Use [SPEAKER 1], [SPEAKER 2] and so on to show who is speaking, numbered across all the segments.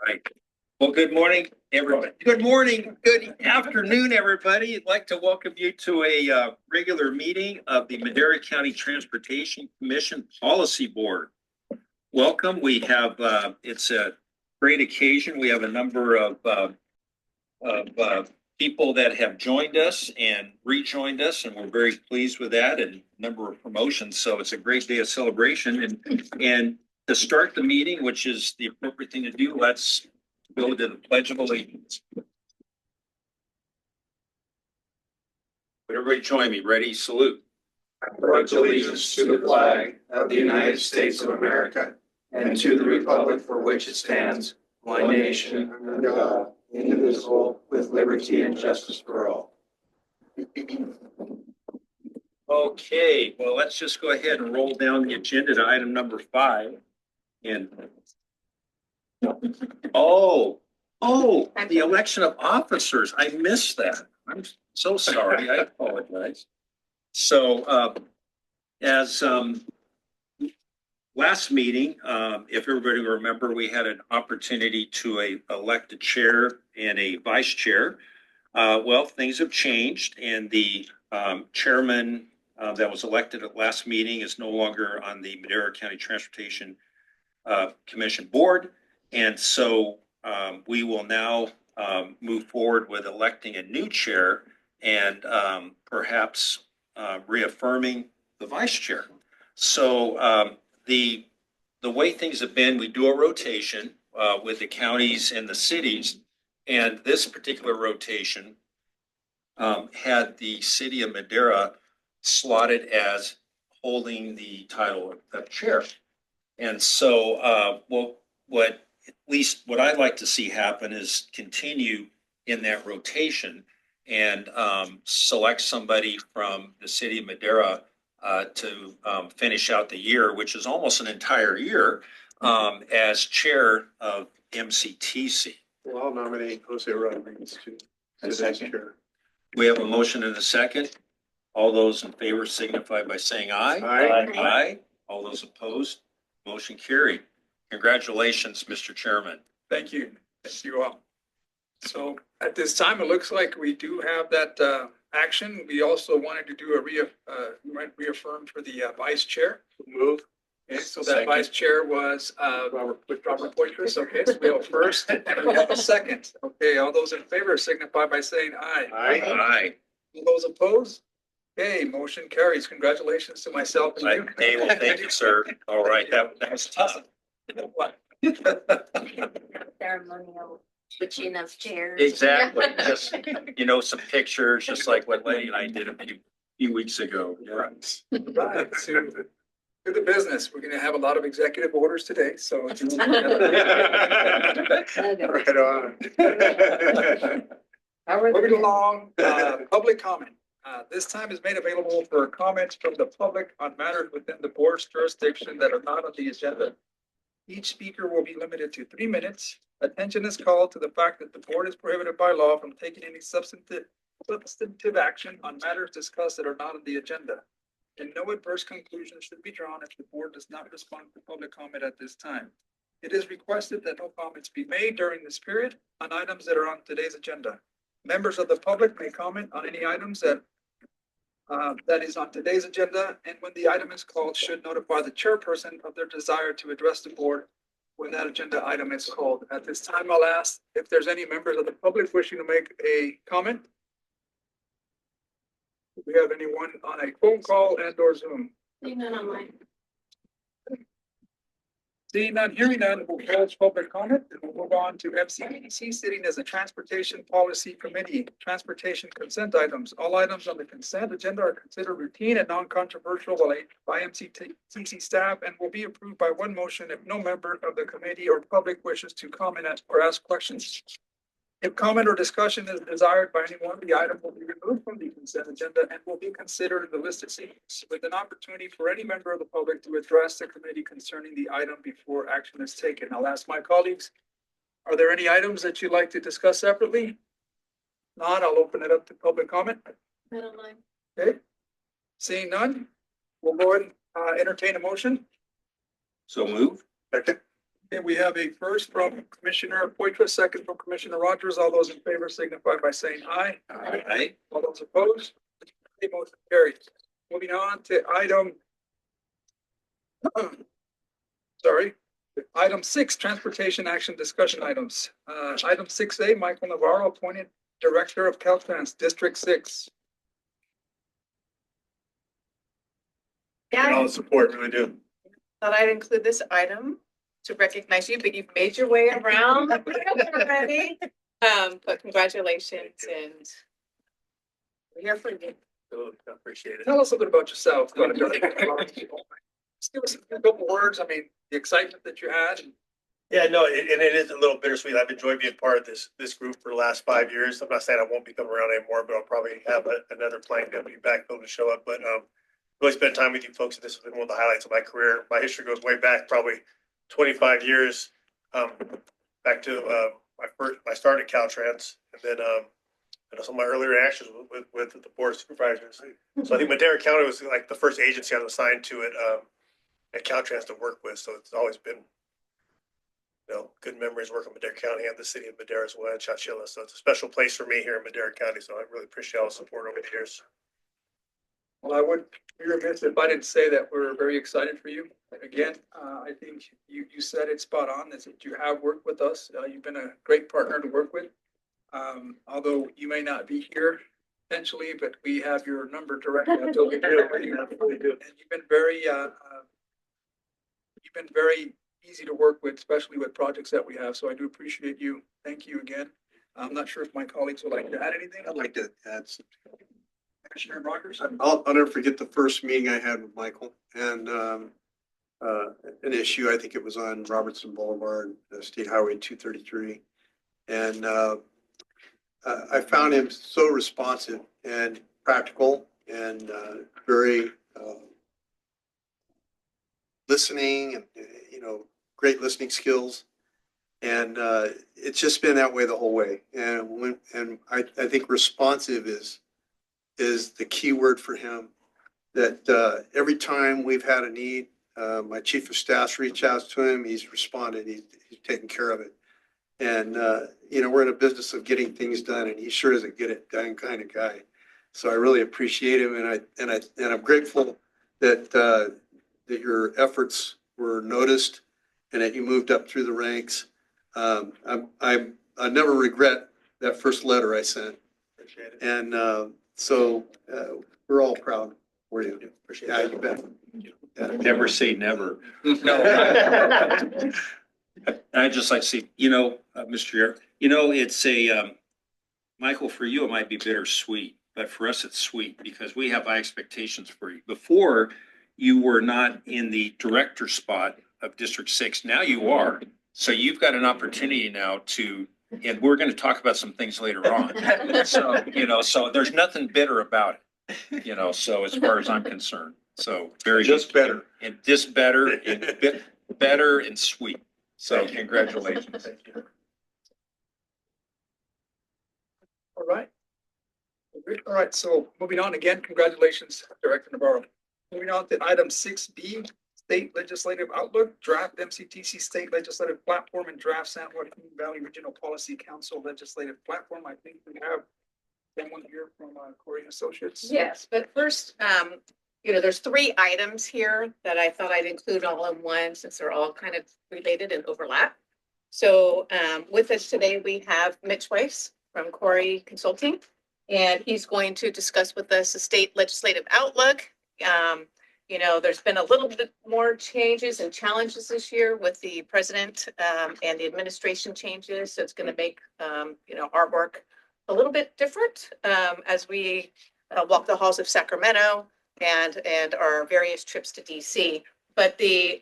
[SPEAKER 1] Right. Well, good morning, everybody. Good morning, good afternoon, everybody. I'd like to welcome you to a regular meeting of the Madera County Transportation Commission Policy Board. Welcome. We have, it's a great occasion. We have a number of people that have joined us and rejoined us, and we're very pleased with that, and a number of promotions. So it's a great day of celebration. And to start the meeting, which is the appropriate thing to do, let's go to the Pledge of Allegiance. Would everybody join me? Ready? Salute.
[SPEAKER 2] I pledge allegiance to the flag of the United States of America and to the republic for which it stands, one nation, under God, indivisible, with liberty and justice for all.
[SPEAKER 1] Okay, well, let's just go ahead and roll down the agenda to item number 5. And the election of officers. I missed that. I'm so sorry. I apologize. So as last meeting, if everybody will remember, we had an opportunity to elect a chair and a vice chair. Well, things have changed, and the chairman that was elected at last meeting is no longer on the Madera County Transportation Commission board. And so we will now move forward with electing a new chair and perhaps reaffirming the vice chair. So the way things have been, we do a rotation with the counties and the cities. And this particular rotation had the city of Madera slotted as holding the title of chair. And so what I'd like to see happen is continue in that rotation and select somebody from the city of Madera to finish out the year, which is almost an entire year, as chair of MCTC.
[SPEAKER 3] Well, I'll nominate Jose Rodriguez to the chair.
[SPEAKER 1] We have a motion and a second. All those in favor signify by saying aye.
[SPEAKER 3] Aye.
[SPEAKER 1] Aye. All those opposed, motion carried. Congratulations, Mr. Chairman.
[SPEAKER 4] Thank you. Thank you all. So at this time, it looks like we do have that action. We also wanted to do a reaffirm for the vice chair.
[SPEAKER 3] Move.
[SPEAKER 4] Okay, so that vice chair was Robert Poitras. Okay, so we have a first and we have a second. Okay, all those in favor signify by saying aye.
[SPEAKER 3] Aye.
[SPEAKER 1] Aye.
[SPEAKER 4] All those opposed? Okay, motion carries. Congratulations to myself and you.
[SPEAKER 1] Hey, well, thank you, sir. All right, that was tough.
[SPEAKER 4] What?
[SPEAKER 5] Ceremonial switching of chairs.
[SPEAKER 1] Exactly. Just, some pictures, just like what Letty and I did a few weeks ago.
[SPEAKER 4] Right. Right. To the business. We're going to have a lot of executive orders today. So
[SPEAKER 3] Right on.
[SPEAKER 4] moving along, public comment. This time is made available for comments from the public on matters within the board's jurisdiction that are not on the agenda. Each speaker will be limited to 3 minutes. Attention is called to the fact that the board is prohibited by law from taking any substantive action on matters discussed that are not on the agenda. And no adverse conclusions should be drawn if the board does not respond to public comment at this time. It is requested that no comments be made during this period on items that are on today's agenda. Members of the public may comment on any items that is on today's agenda, and when the item is called, should notify the chairperson of their desire to address the board when that agenda item is called. At this time, I'll ask if there's any members of the public wishing to make a comment. Do we have anyone on a phone call and or Zoom?
[SPEAKER 5] Seeing none online.
[SPEAKER 4] Seeing none, hearing none, we'll close public comment and we'll move on to MCTC sitting as a Transportation Policy Committee. Transportation consent items. All items on the consent agenda are considered routine and non-controversial by MCTC staff and will be approved by one motion if no member of the committee or public wishes to comment or ask questions. If comment or discussion is desired by anyone, the item will be removed from the consent agenda and will be considered in the listed sequence with an opportunity for any member of the public to address the committee concerning the item before action is taken. I'll ask my colleagues, are there any items that you'd like to discuss separately? Not, I'll open it up to public comment.
[SPEAKER 5] None online.
[SPEAKER 4] Okay. Seeing none, we'll go ahead and entertain a motion.
[SPEAKER 1] So move.
[SPEAKER 3] Second.
[SPEAKER 4] Okay, we have a first from Commissioner Poitras, second from Commissioner Rogers. All those in favor signify by saying aye.
[SPEAKER 1] Aye.
[SPEAKER 4] All those opposed? The motion carries. Moving on to item sorry, item 6, transportation action discussion items. Item 6A, Michael Navarro, appointed Director of Caltrans, District 6.
[SPEAKER 3] And all the support, really do.
[SPEAKER 6] Thought I'd include this item to recognize you, but you've made your way around already. But congratulations and we're here for you.
[SPEAKER 3] I appreciate it.
[SPEAKER 4] Tell us a bit about yourself. Just give us a couple words. I mean, the excitement that you had.
[SPEAKER 3] Yeah, no, and it is a little bittersweet. I've enjoyed being part of this group for the last 5 years. I'm not saying I won't be coming around anymore, but I'll probably have another planning deputy backfill to show up. But really spent time with you folks. This has been one of the highlights of my career. My history goes way back, probably 25 years, back to I started at Caltrans, and then some of my earlier interactions with the board of supervisors. So I think Madera County was like the first agency I was assigned to at Caltrans to work with. So it's always been, good memories working with Madera County and the city of Madera as well, and Chowchilla. So it's a special place for me here in Madera County. So I really appreciate all the support over the years.
[SPEAKER 4] Well, I would be remiss if I didn't say that we're very excited for you. Again, I think you said it spot on, that you have worked with us. You've been a great partner to work with. Although you may not be here potentially, but we have your number directly. Until we do. And you've been very easy to work with, especially with projects that we have. So I do appreciate you. Thank you again. I'm not sure if my colleagues would like to add anything.
[SPEAKER 7] I'd like to add some.
[SPEAKER 4] Commissioner Rogers.
[SPEAKER 7] I'll never forget the first meeting I had with Michael and an issue. I think it was on Robertson Boulevard, State Highway 233. And I found him so responsive and practical and very listening and, great listening skills. And it's just been that way the whole way. And I think responsive is the key word for him, that every time we've had a need, my chief of staff reached out to him, he's responded, he's taken care of it. And, we're in a business of getting things done, and he sure is a get it done kind of guy. So I really appreciate him, and I'm grateful that your efforts were noticed and that you moved up through the ranks. I never regret that first letter I sent.
[SPEAKER 3] Appreciate it.
[SPEAKER 7] And so we're all proud for you.
[SPEAKER 3] Appreciate
[SPEAKER 7] Yeah,
[SPEAKER 3] it.
[SPEAKER 7] you bet. Yeah.
[SPEAKER 1] Never say never.
[SPEAKER 4] No.
[SPEAKER 1] I'd just like to see, Mr. Chair, it's Michael, for you, it might be bittersweet, but for us, it's sweet because we have high expectations for you. Before, you were not in the director spot of District 6. Now you are. So you've got an opportunity now and we're going to talk about some things later on. So, so there's nothing bitter about it, so as far as I'm concerned. So very
[SPEAKER 7] Just
[SPEAKER 1] good.
[SPEAKER 7] better.
[SPEAKER 1] And just better and better and sweet. So congratulations.
[SPEAKER 3] Thank you.
[SPEAKER 4] All right. All right, so moving on again, congratulations, Director Navarro. Moving on to item 6B, State Legislative Outlook, Draft MCTC State Legislative Platform and Draft San Joaquin Valley Regional Policy Council Legislative Platform. I think we have someone here from Corey and Associates.
[SPEAKER 6] Yes, but first, there's 3 items here that I thought I'd include all in one since they're all kind of related and overlap. So with us today, we have Mitch Weiss from Corey Consulting, and he's going to discuss with us the state legislative outlook. There's been a little bit more changes and challenges this year with the president and the administration changes. So it's going to make, our work a little bit different as we walk the halls of Sacramento and our various trips to DC. But the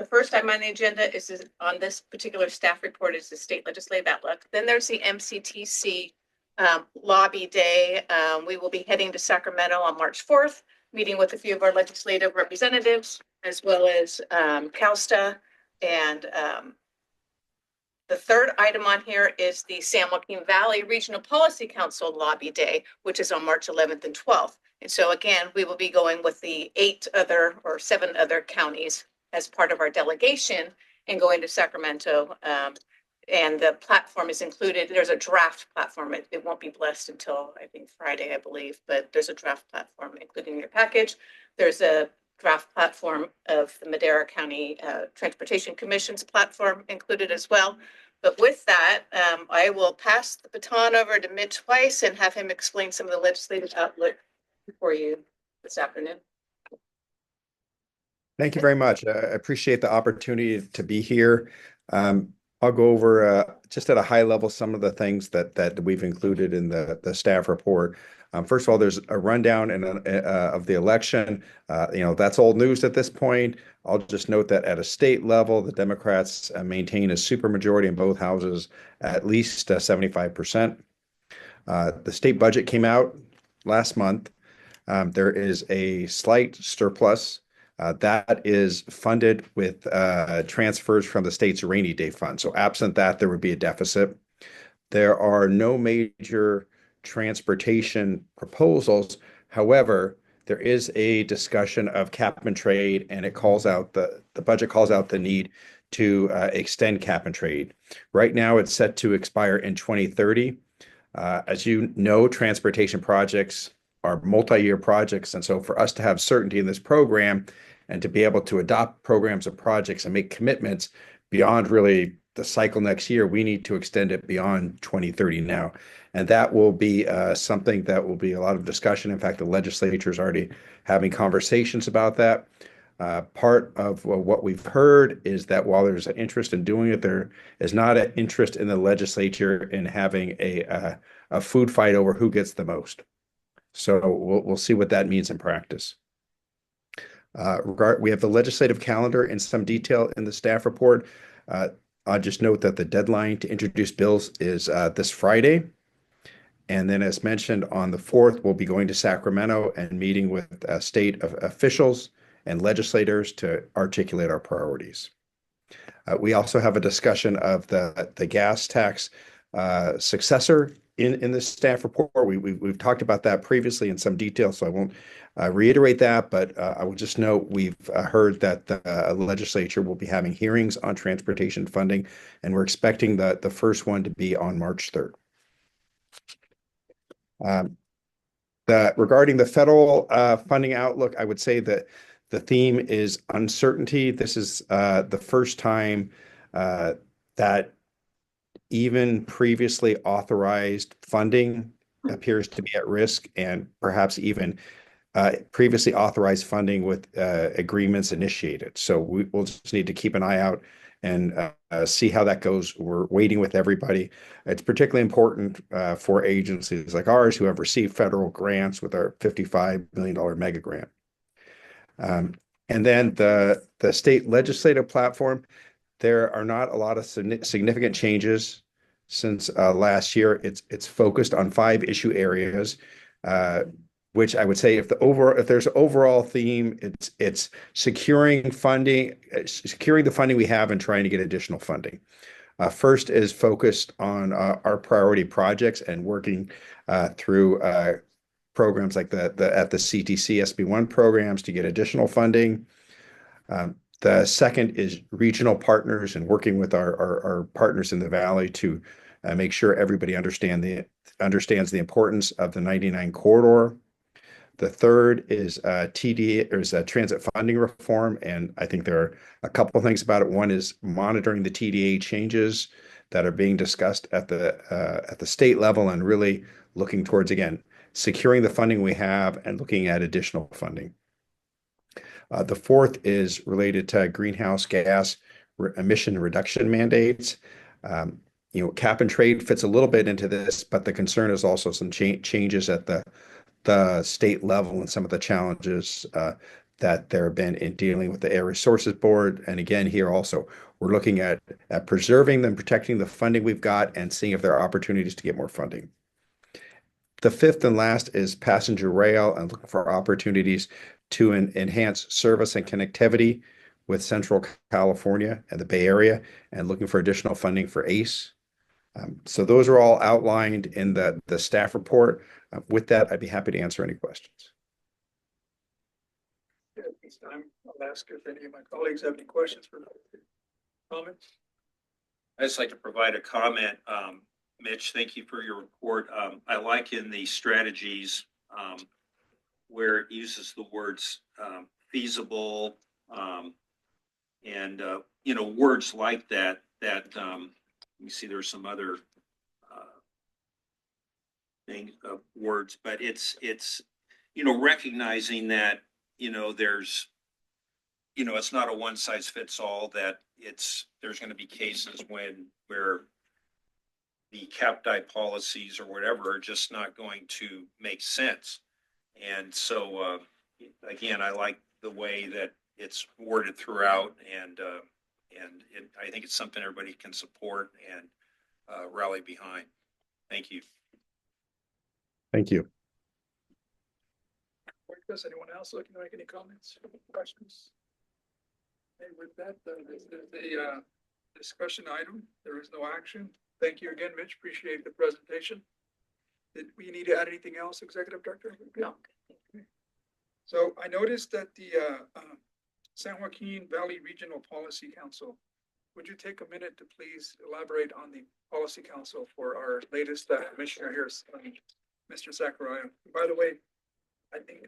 [SPEAKER 6] first item on the agenda is on this particular staff report is the state legislative outlook. Then there's the MCTC lobby day. We will be heading to Sacramento on March 4th, meeting with a few of our legislative representatives, as well as CalSTA. And the third item on here is the San Joaquin Valley Regional Policy Council lobby day, which is on March 11th and 12th. And so again, we will be going with the 7 other counties as part of our delegation and going to Sacramento. And the platform is included. There's a draft platform. It won't be blessed until I think Friday, I believe, but there's a draft platform included in your package. There's a draft platform of the Madera County Transportation Commission's platform included as well. But with that, I will pass the baton over to Mitch Weiss and have him explain some of the legislative outlook for you this afternoon.
[SPEAKER 8] Thank you very much. I appreciate the opportunity to be here. I'll go over just at a high level some of the things that we've included in the staff report. First of all, there's a rundown of the election. That's old news at this point. I'll just note that at a state level, the Democrats maintain a supermajority in both houses, at least 75%. The state budget came out last month. There is a slight surplus. That is funded with transfers from the state's rainy day fund. So absent that, there would be a deficit. There are no major transportation proposals. However, there is a discussion of cap and trade, and it calls out the budget calls out the need to extend cap and trade. Right now, it's set to expire in 2030. As you know, transportation projects are multi-year projects. And so for us to have certainty in this program and to be able to adopt programs and projects and make commitments beyond really the cycle next year, we need to extend it beyond 2030 now. And that will be something that will be a lot of discussion. In fact, the legislature is already having conversations about that. Part of what we've heard is that while there's an interest in doing it, there is not an interest in the legislature in having a food fight over who gets the most. So we'll see what that means in practice. We have the legislative calendar in some detail in the staff report. I'll just note that the deadline to introduce bills is this Friday. And then as mentioned on the 4th, we'll be going to Sacramento and meeting with state officials and legislators to articulate our priorities. We also have a discussion of the gas tax successor in the staff report. We've talked about that previously in some detail, so I won't reiterate that, but I will just note we've heard that the legislature will be having hearings on transportation funding, and we're expecting the first one to be on March 3rd. Regarding the federal funding outlook, I would say that the theme is uncertainty. This is the first time that even previously authorized funding appears to be at risk, and perhaps even previously authorized funding with agreements initiated. So we'll just need to keep an eye out and see how that goes. We're waiting with everybody. It's particularly important for agencies like ours who have received federal grants with our $55 million mega grant. And then the state legislative platform, there are not a lot of significant changes since last year. It's focused on 5 issue areas, which I would say if there's an overall theme, it's securing the funding we have and trying to get additional funding. First is focused on our priority projects and working through programs like the CTC SB1 programs to get additional funding. The second is regional partners and working with our partners in the Valley to make sure everybody understands the importance of the 99 corridor. The third is TDA, or is transit funding reform, and I think there are a couple of things about it. One is monitoring the TDA changes that are being discussed at the state level, and really looking towards, again, securing the funding we have and looking at additional funding. The fourth is related to greenhouse gas emission reduction mandates. Cap and trade fits a little bit into this, but the concern is also some changes at the state level and some of the challenges that there have been in dealing with the Air Resources Board. And again, here also, we're looking at preserving and protecting the funding we've got and seeing if there are opportunities to get more funding. The fifth and last is passenger rail and looking for opportunities to enhance service and connectivity with Central California and the Bay Area, and looking for additional funding for ACE. So those are all outlined in the staff report. With that, I'd be happy to answer any questions.
[SPEAKER 4] At this time, I'll I'll ask if any of my colleagues have any questions for comments.
[SPEAKER 1] I'd just like to provide a comment. Mitch, thank you for your report. I like in the strategies where it uses the words feasible and words like that. You see there's some other things, words, but it's recognizing that there's it's not a one size fits all, that there's going to be cases where the CAPDI policies or whatever are just not going to make sense. And so, again, I like the way that it's worded throughout, and I think it's something everybody can support and rally behind. Thank you.
[SPEAKER 8] Thank you.
[SPEAKER 4] Does anyone else looking to make any comments, questions? Okay, with that, this is the discussion item. There is no action. Thank you again, Mitch. Appreciate the presentation. Did we need to add anything else, Executive Director?
[SPEAKER 6] No.
[SPEAKER 4] Okay. So I noticed that the San Joaquin Valley Regional Policy Council, would you take a minute to please elaborate on the Policy Council for our latest commissioner here, Mr. Zachariah? By the way, I think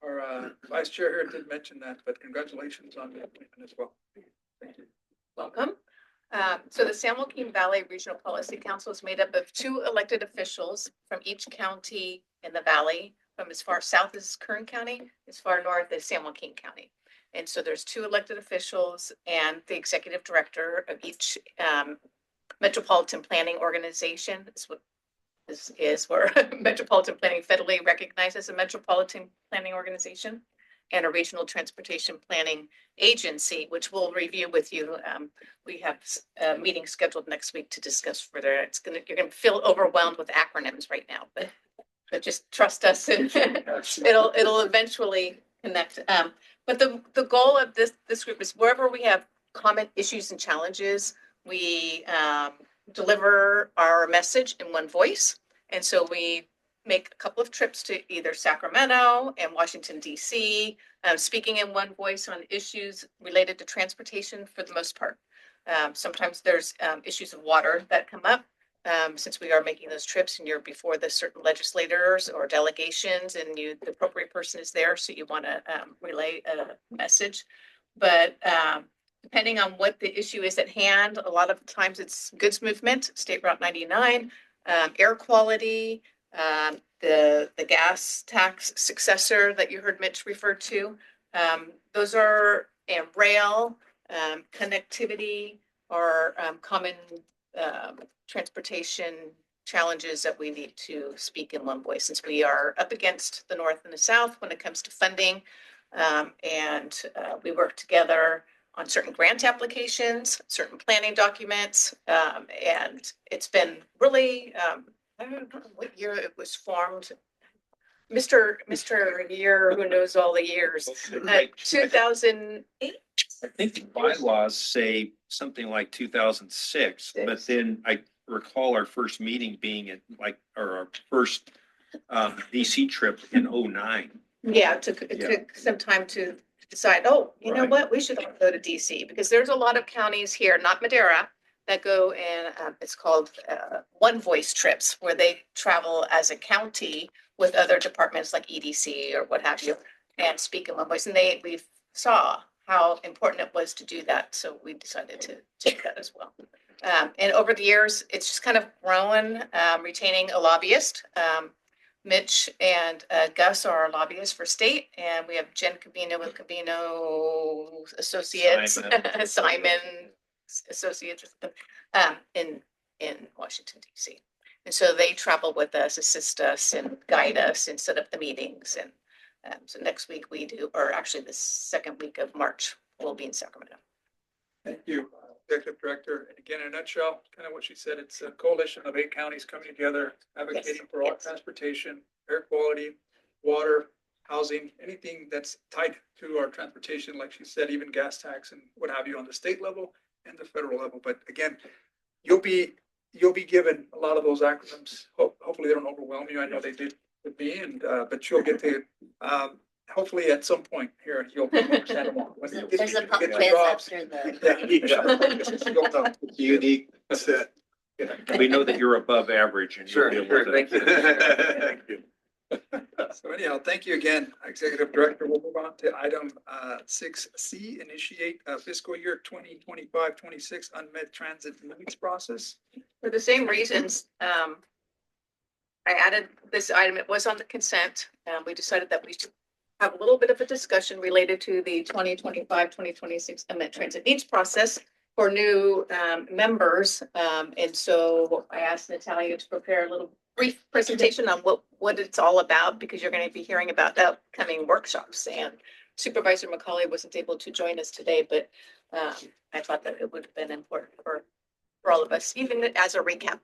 [SPEAKER 4] our vice chair here did mention that, but congratulations on the appointment as well. Thank you.
[SPEAKER 6] Welcome. So the San Joaquin Valley Regional Policy Council is made up of 2 elected officials from each county in the valley, from as far south as Kern County, as far north as San Joaquin County. And so there's 2 elected officials and the executive director of each metropolitan planning organization. This is where metropolitan planning federally recognized as a metropolitan planning organization, and a regional transportation planning agency, which we'll review with you. We have a meeting scheduled next week to discuss further. You're gonna feel overwhelmed with acronyms right now, but just trust us, and it'll eventually connect. But the goal of this group is wherever we have common issues and challenges, we deliver our message in one voice. And so we make a couple of trips to either Sacramento and Washington, D.C., speaking in one voice on issues related to transportation for the most part. Sometimes there's issues of water that come up. Since we are making those trips and you're before the certain legislators or delegations, and the appropriate person is there, so you want to relay a message. But depending on what the issue is at hand, a lot of times it's goods movement, State Route 99, air quality, the gas tax successor that you heard Mitch refer to. Those are rail, connectivity, or common transportation challenges that we need to speak in one voice, since we are up against the North and the South when it comes to funding. And we work together on certain grant applications, certain planning documents. And it's been really, I don't know what year it was formed. Mr. Year, who knows all the years, 2008.
[SPEAKER 1] I think the bylaws say something like 2006, but then I recall our first meeting being or our first DC trip in 2009.
[SPEAKER 6] Yeah, it took some time to decide, you know what, we should all go to DC, because there's a lot of counties here, not Madera, that go in, it's called one voice trips, where they travel as a county with other departments like EDC or what have you, and speak in one voice. And we saw how important it was to do that. So we decided to take that as well. And over the years, it's just kind of grown, retaining a lobbyist. Mitch and Gus are our lobbyists for state, and we have Jen Cabino with Cabino Associates, Simon Associates in Washington, D.C. And so they travel with us, assist us, and guide us and set up the meetings. And so next week we do, or actually the second week of March, we'll be in Sacramento.
[SPEAKER 4] Thank you, Executive Director. And again, in a nutshell, kind of what she said, it's a coalition of 8 counties coming together, advocating for all transportation, air quality, water, housing, anything that's tied to our transportation, like she said, even gas tax and what have you on the state level and the federal level. But again, you'll be given a lot of those acronyms. Hopefully they don't overwhelm you. I know they did with me, and but you'll get to have hopefully at some point here, you'll understand more. When you get-
[SPEAKER 5] There's a
[SPEAKER 4] you
[SPEAKER 5] pop
[SPEAKER 4] get the
[SPEAKER 5] quiz
[SPEAKER 4] jobs.
[SPEAKER 5] after the.
[SPEAKER 4] Yeah. You'll know.
[SPEAKER 7] Unique set.
[SPEAKER 1] We know that you're above average and you'll be able to.
[SPEAKER 2] Thank you.
[SPEAKER 1] Thank you.
[SPEAKER 4] So anyhow, thank you again, Executive Director. We'll move on to item 6C, initiate fiscal year 2025-26 unmet transit needs process.
[SPEAKER 6] For the same reasons, I added this item. It was on the consent. We decided that we should have a little bit of a discussion related to the 2025-2026 unmet transit needs process for new members. And so I asked Natalia to prepare a little brief presentation on what it's all about, because you're going to be hearing about upcoming workshops. And Supervisor McCauley wasn't able to join us today, but I thought that it would have been important for all of us, even as a recap.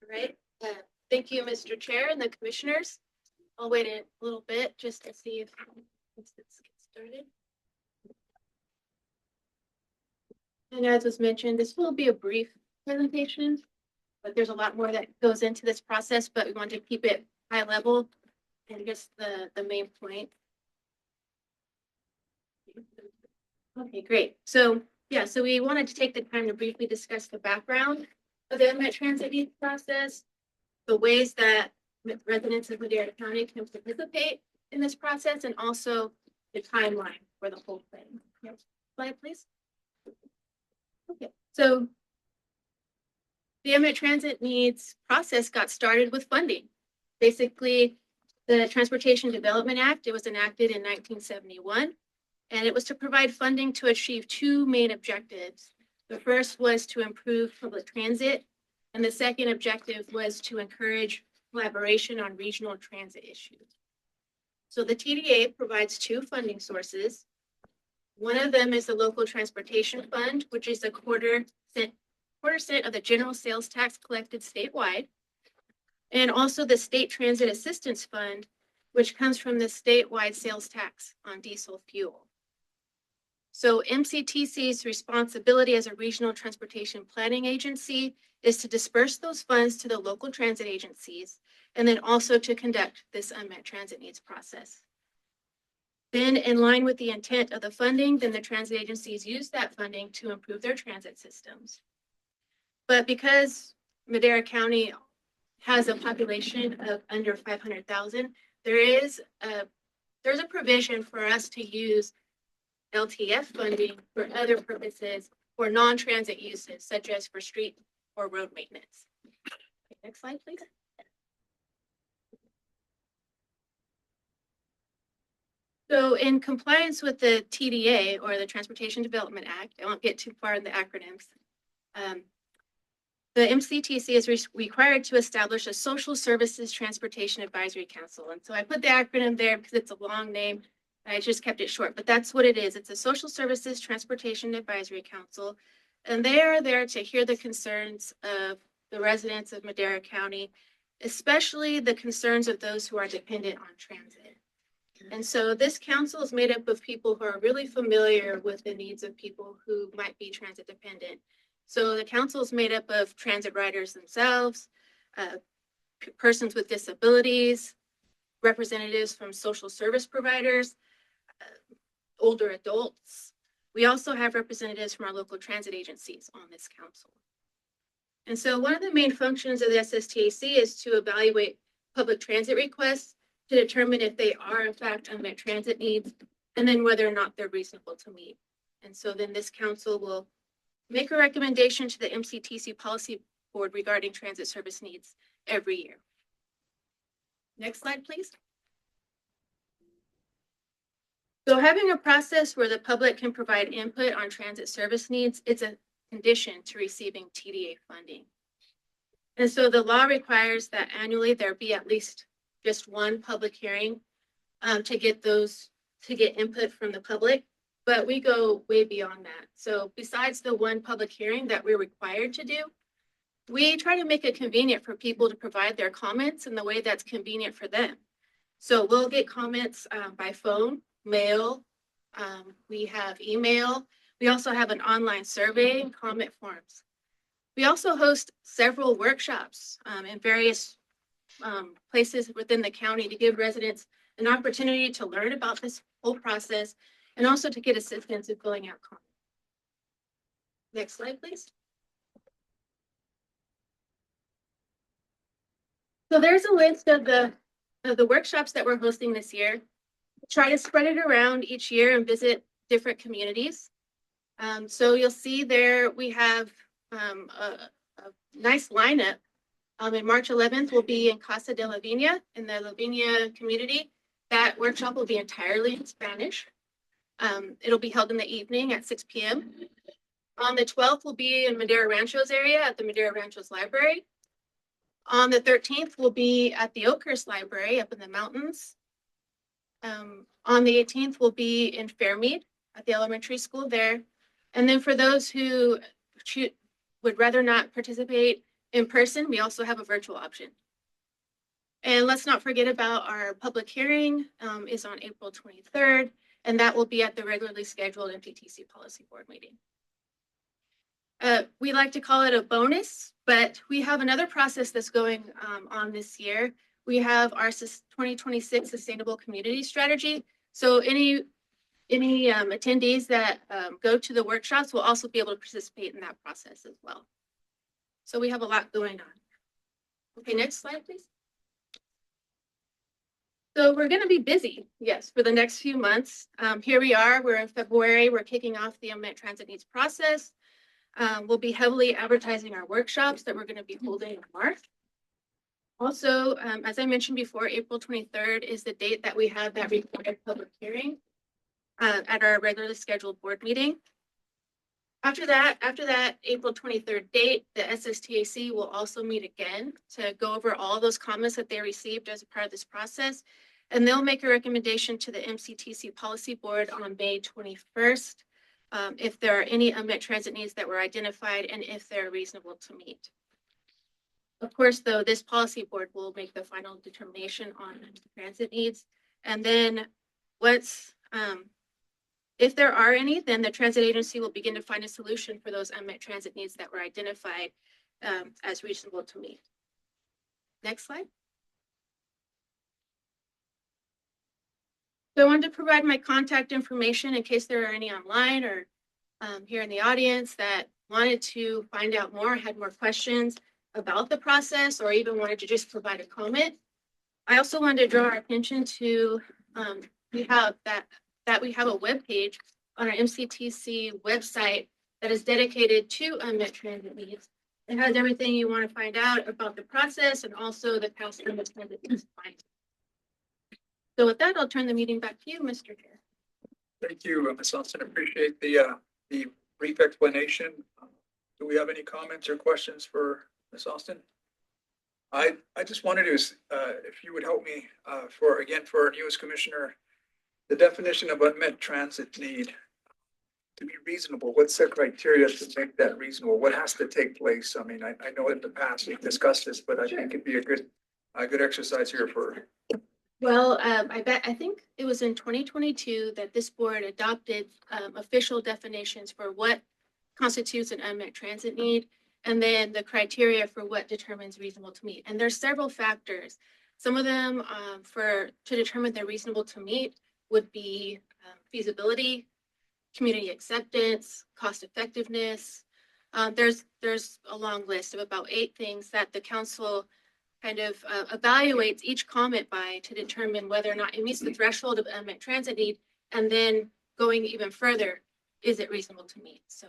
[SPEAKER 5] All right, thank you, Mr. Chair and the commissioners. I'll wait a little bit just to see if let's get started. And as was mentioned, this will be a brief presentation, but there's a lot more that goes into this process, but we want to keep it high level and just the main point. Okay, great. So yeah, so we wanted to take the time to briefly discuss the background of the unmet transit needs process, the ways that residents of Madera County can participate in this process, and also the timeline for the whole thing. Next slide, please. Okay, so the unmet transit needs process got started with funding. Basically, the Transportation Development Act, it was enacted in 1971, and it was to provide funding to achieve two main objectives. The first was to improve public transit, and the second objective was to encourage collaboration on regional transit issues. So the TDA provides two funding sources. One of them is the Local Transportation Fund, which is a quarter cent of the general sales tax collected statewide, and also the State Transit Assistance Fund, which comes from the statewide sales tax on diesel fuel. So MCTC's responsibility as a regional transportation planning agency is to disperse those funds to the local transit agencies, and then also to conduct this unmet transit needs process. Then, in line with the intent of the funding, then the transit agencies use that funding to improve their transit systems. But because Madera County has a population of under 500,000, there's a provision for us to use LTF funding for other purposes for non-transit uses, such as for street or road maintenance. Okay, next slide, please. So in compliance with the TDA, or the Transportation Development Act, I won't get too far in the acronyms, the MCTC is required to establish a Social Services Transportation Advisory Council. And so I put the acronym there because it's a long name. I just kept it short, but that's what it is. It's a Social Services Transportation Advisory Council. And they are there to hear the concerns of the residents of Madera County, especially the concerns of those who are dependent on transit. And so this council is made up of people who are really familiar with the needs of people who might be transit dependent. So the council is made up of transit riders themselves, persons with disabilities, representatives from social service providers, older adults. We also have representatives from our local transit agencies on this council. And so one of the main functions of the SSTAC is to evaluate public transit requests to determine if they are in fact unmet transit needs, and then whether or not they're reasonable to meet. And so then this council will make a recommendation to the MCTC Policy Board regarding transit service needs every year. Next slide, please. So having a process where the public can provide input on transit service needs, it's a condition to receiving TDA funding. And so the law requires that annually there be at least just one public hearing to get input from the public, but we go way beyond that. So besides the one public hearing that we're required to do, we try to make it convenient for people to provide their comments in the way that's convenient for them. So we'll get comments by phone, mail, we have email. We also have an online survey and comment forms. We also host several workshops in various places within the county to give residents an opportunity to learn about this whole process and also to get assistance in filling out comments. Next slide, please. So there's a list of the workshops that we're hosting this year. Try to spread it around each year and visit different communities. So you'll see there we have a nice lineup. In March 11th, we'll be in Casa de la Viña in the La Viña community. That workshop will be entirely in Spanish. It'll be held in the evening at 6 p.m. On the 12th, we'll be in Madera Ranchos area at the Madera Ranchos Library. On the 13th, we'll be at the Oakhurst Library up in the mountains. On the 18th, we'll be in Fairmead at the elementary school there. And then for those who would rather not participate in person, we also have a virtual option. And let's not forget about our public hearing is on April 23rd, and that will be at the regularly scheduled MCTC Policy Board meeting. We like to call it a bonus, but we have another process that's going on this year. We have our 2026 Sustainable Community Strategy. So any attendees that go to the workshops will also be able to participate in that process as well. So we have a lot going on. Okay, next slide, please. So we're going to be busy, yes, for the next few months. Here we are, we're in February, we're kicking off the unmet transit needs process. We'll be heavily advertising our workshops that we're going to be holding in March. Also, as I mentioned before, April 23rd is the date that we have that recorded public hearing at our regularly scheduled board meeting. After that April 23rd date, the SSTAC will also meet again to go over all those comments that they received as a part of this process. And they'll make a recommendation to the MCTC Policy Board on May 21st. If there are any unmet transit needs that were identified and if they're reasonable to meet. Of course, though, this policy board will make the final determination on transit needs. And then if there are any, then the transit agency will begin to find a solution for those unmet transit needs that were identified as reasonable to meet. Next slide. So I wanted to provide my contact information in case there are any online or here in the audience that wanted to find out more, had more questions about the process, or even wanted to just provide a comment. I also wanted to draw our attention to we have a web page on our MCTC website that is dedicated to unmet transit needs. It has everything you want to find out about the process and also the past unmet transit needs. So with that, I'll turn the meeting back to you, Mr. Chair.
[SPEAKER 4] Thank you, Ms. Austin. Appreciate the brief explanation. Do we have any comments or questions for Ms. Austin? I just wanted to, if you would help me for our newest commissioner, the definition of unmet transit need to be reasonable. What's the criteria to make that reasonable? What has to take place? I mean, I know in the past we've discussed this, but I think it'd be a good exercise here for.
[SPEAKER 5] Well, I think it was in 2022 that this board adopted official definitions for what constitutes an unmet transit need, and then the criteria for what determines reasonable to meet. And there's several factors. Some of them to determine they're reasonable to meet would be feasibility, community acceptance, cost effectiveness. There's a long list of about 8 things that the council kind of evaluates each comment by to determine whether or not it meets the threshold of unmet transit need, and then going even further, is it reasonable to meet? So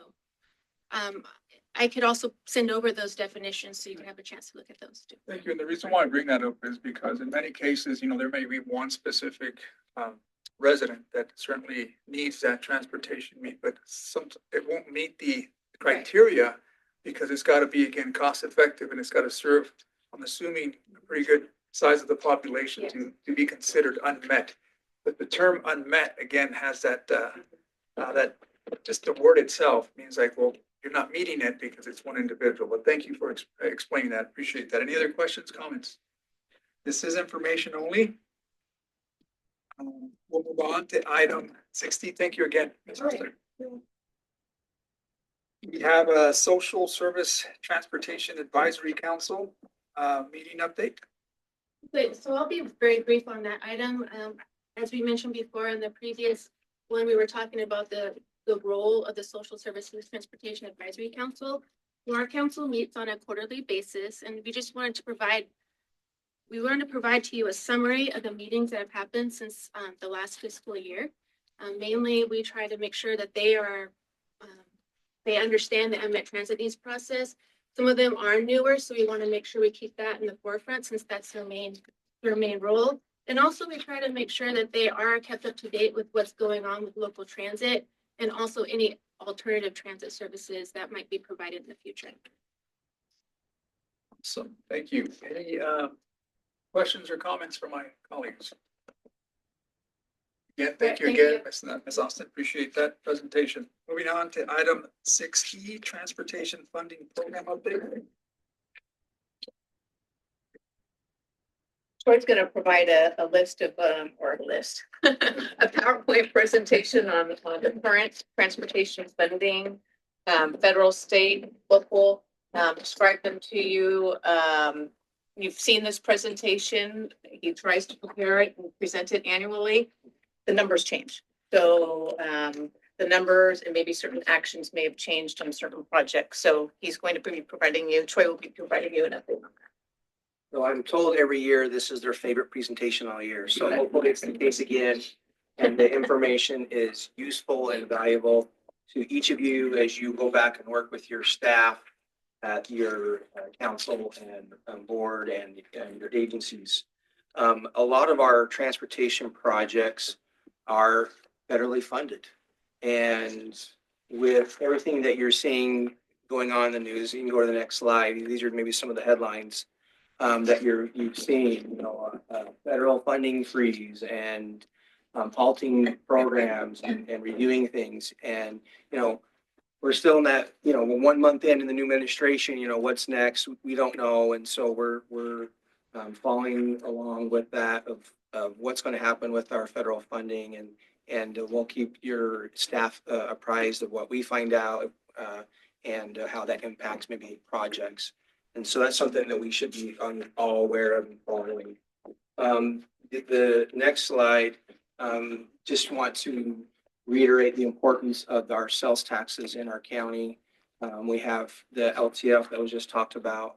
[SPEAKER 5] I could also send over those definitions so you can have a chance to look at those too.
[SPEAKER 4] Thank you. And the reason why I bring that up is because in many cases, there may be one specific resident that certainly needs that transportation meet, but it won't meet the criteria because it's got to be, again, cost effective, and it's got to serve, I'm assuming, a pretty good size of the population. Yes. to be considered unmet. But the term unmet, again, has that just the word itself means like, well, you're not meeting it because it's one individual. But thank you for explaining that. Appreciate that. Any other questions, comments? This is information only. We'll move on to item 60. Thank you again, Ms. Hustler. We have a Social Service Transportation Advisory Council meeting update.
[SPEAKER 5] Good, so I'll be very brief on that item. As we mentioned before in the previous one, we were talking about the role of the Social Services Transportation Advisory Council. Well, our council meets on a quarterly basis, and we just wanted to provide to you a summary of the meetings that have happened since the last fiscal year. Mainly, we try to make sure that they understand the MNET transit needs process. Some of them are newer, so we want to make sure we keep that in the forefront since that's their main role. And also we try to make sure that they are kept up to date with what's going on with local transit and also any alternative transit services that might be provided in the future.
[SPEAKER 4] So, thank you. Any questions or comments from my colleagues? Again, thank you
[SPEAKER 5] Thank
[SPEAKER 4] again,
[SPEAKER 5] you.
[SPEAKER 4] Ms. Austin. Appreciate that presentation. Moving on to item 6E, Transportation Funding Program Update.
[SPEAKER 6] Troy's going to provide a list of, or a list, a PowerPoint presentation on the current transportation funding, federal, state, local, describe them to you. You've seen this presentation. He tries to prepare it and present it annually. The numbers change. So the numbers and maybe certain actions may have changed on certain projects. So he's going to be providing you, Troy will be providing you an update on that.
[SPEAKER 2] So I'm told every year this is their favorite presentation all year. So hopefully it's the case again. And the information is useful and valuable to each of you as you go back and work with your staff at your council and board and your agencies. A lot of our transportation projects are federally funded. And with everything that you're seeing going on in the news, you can go to the next slide. These are maybe some of the headlines that you've seen, federal funding freeze and halting programs and reviewing things. And, we're still in that, 1 month in the new administration, what's next? We don't know. And so we're following along with that of what's going to happen with our federal funding, and we'll keep your staff apprised of what we find out and how that impacts maybe projects. And so that's something that we should be all aware of and following. The next slide, just want to reiterate the importance of our sales taxes in our county. We have the LTF that was just talked about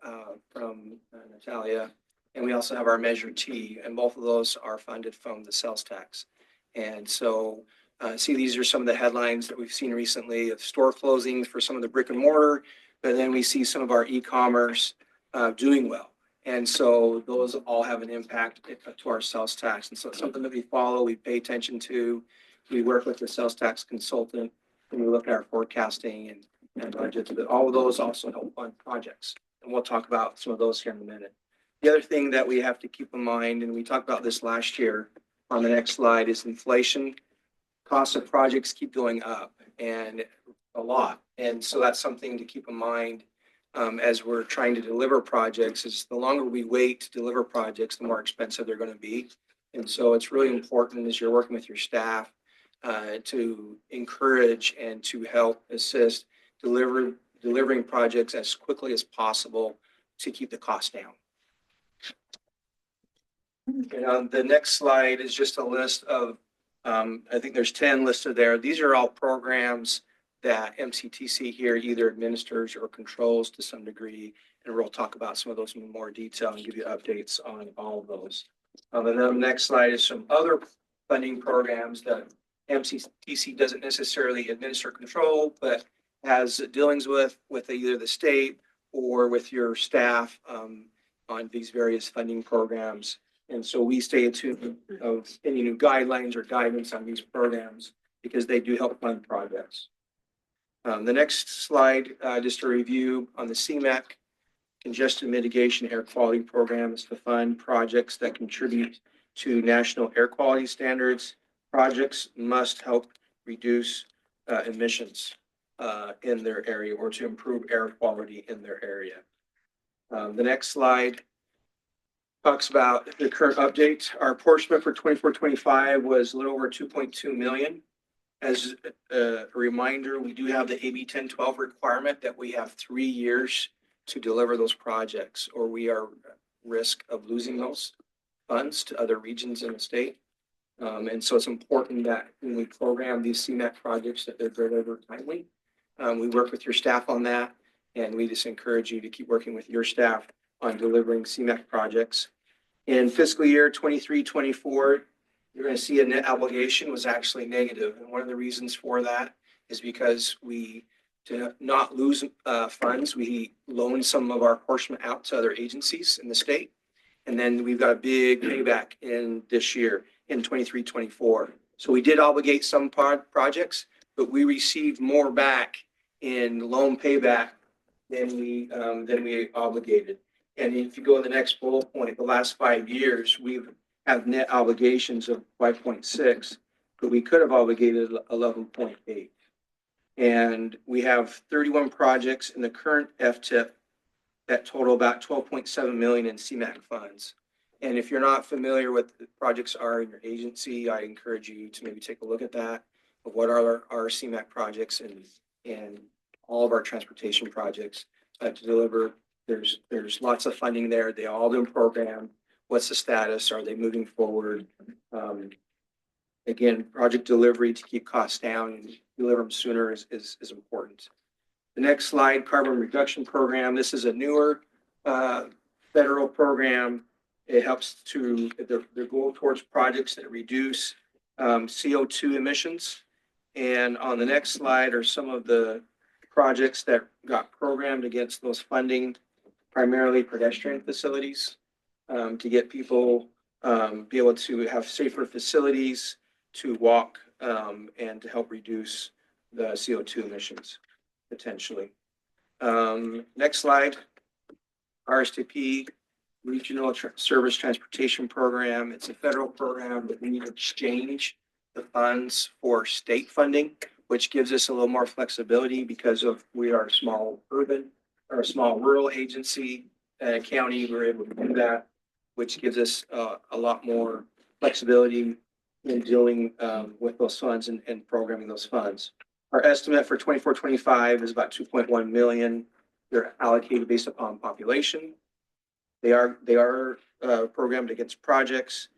[SPEAKER 2] from Natalia, and we also have our Measure T, and both of those are funded from the sales tax. And so see, these are some of the headlines that we've seen recently of store closings for some of the brick and mortar, but then we see some of our e-commerce doing well. And so those all have an impact to our sales tax. And so it's something that we follow, we pay attention to. We work with the sales tax consultant, and we look at our forecasting and budgets, but all of those also help fund projects. And we'll talk about some of those here in a minute. The other thing that we have to keep in mind, and we talked about this last year on the next slide, is inflation. Costs of projects keep going up and a lot. And so that's something to keep in mind as we're trying to deliver projects. Is the longer we wait to deliver projects, the more expensive they're going to be. And so it's really important as you're working with your staff to encourage and to help assist delivering projects as quickly as possible to keep the cost down. And the next slide is just a list of, I think there's 10 listed there. These are all programs that MCTC here either administers or controls to some degree. And we'll talk about some of those in more detail and give you updates on all of those. And then the next slide is some other funding programs that MCTC doesn't necessarily administer or control, but has dealings with either the state or with your staff on these various funding programs. And so we stay attuned of any new guidelines or guidance on these programs because they do help fund projects. The next slide, just a review on the CMAQ, Congestion Mitigation Air Quality Program, is to fund projects that contribute to national air quality standards. Projects must help reduce emissions in their area or to improve air quality in their area. The next slide talks about the current update. Our apportionment for 24-25 was a little over 2.2 million. As a reminder, we do have the AB 1012 requirement that we have 3 years to deliver those projects, or we are at risk of losing those. funds to other regions in the state. And so it's important that when we program these CMAQ projects that they're delivered timely. We work with your staff on that, and we just encourage you to keep working with your staff on delivering CMAQ projects. In fiscal year 23-24, you're going to see a net obligation was actually negative. And one of the reasons for that is because to not lose funds, we loaned some of our portion out to other agencies in the state. And then we've got a big payback in this year in 23-24. So we did obligate some projects, but we received more back in loan payback than we obligated. And if you go to the next bullet point, the last 5 years, we have net obligations of 5.6, but we could have obligated 11.8. And we have 31 projects in the current FTIP that total about 12.7 million in CMAQ funds. And if you're not familiar with the projects are in your agency, I encourage you to maybe take a look at that, of what are our CMAQ projects and all of our transportation projects to deliver. There's lots of funding there. They all been programmed. What's the status? Are they moving forward? Again, project delivery to keep costs down and deliver them sooner is important. The next slide, carbon reduction program. This is a newer federal program. It helps to their goal towards projects that reduce CO2 emissions. And on the next slide are some of the projects that got programmed against those funding, primarily pedestrian facilities, to get people be able to have safer facilities to walk and to help reduce the CO2 emissions potentially. Next slide, RSTP, Regional Service Transportation Program. It's a federal program, but we need to exchange the funds for state funding, which gives us a little more flexibility because we are a small urban or a small rural agency and a county. We're able to do that, which gives us a lot more flexibility in dealing with those funds and programming those funds. Our estimate for 24-25 is about 2.1 million. They're allocated based upon population. They are programmed against projects.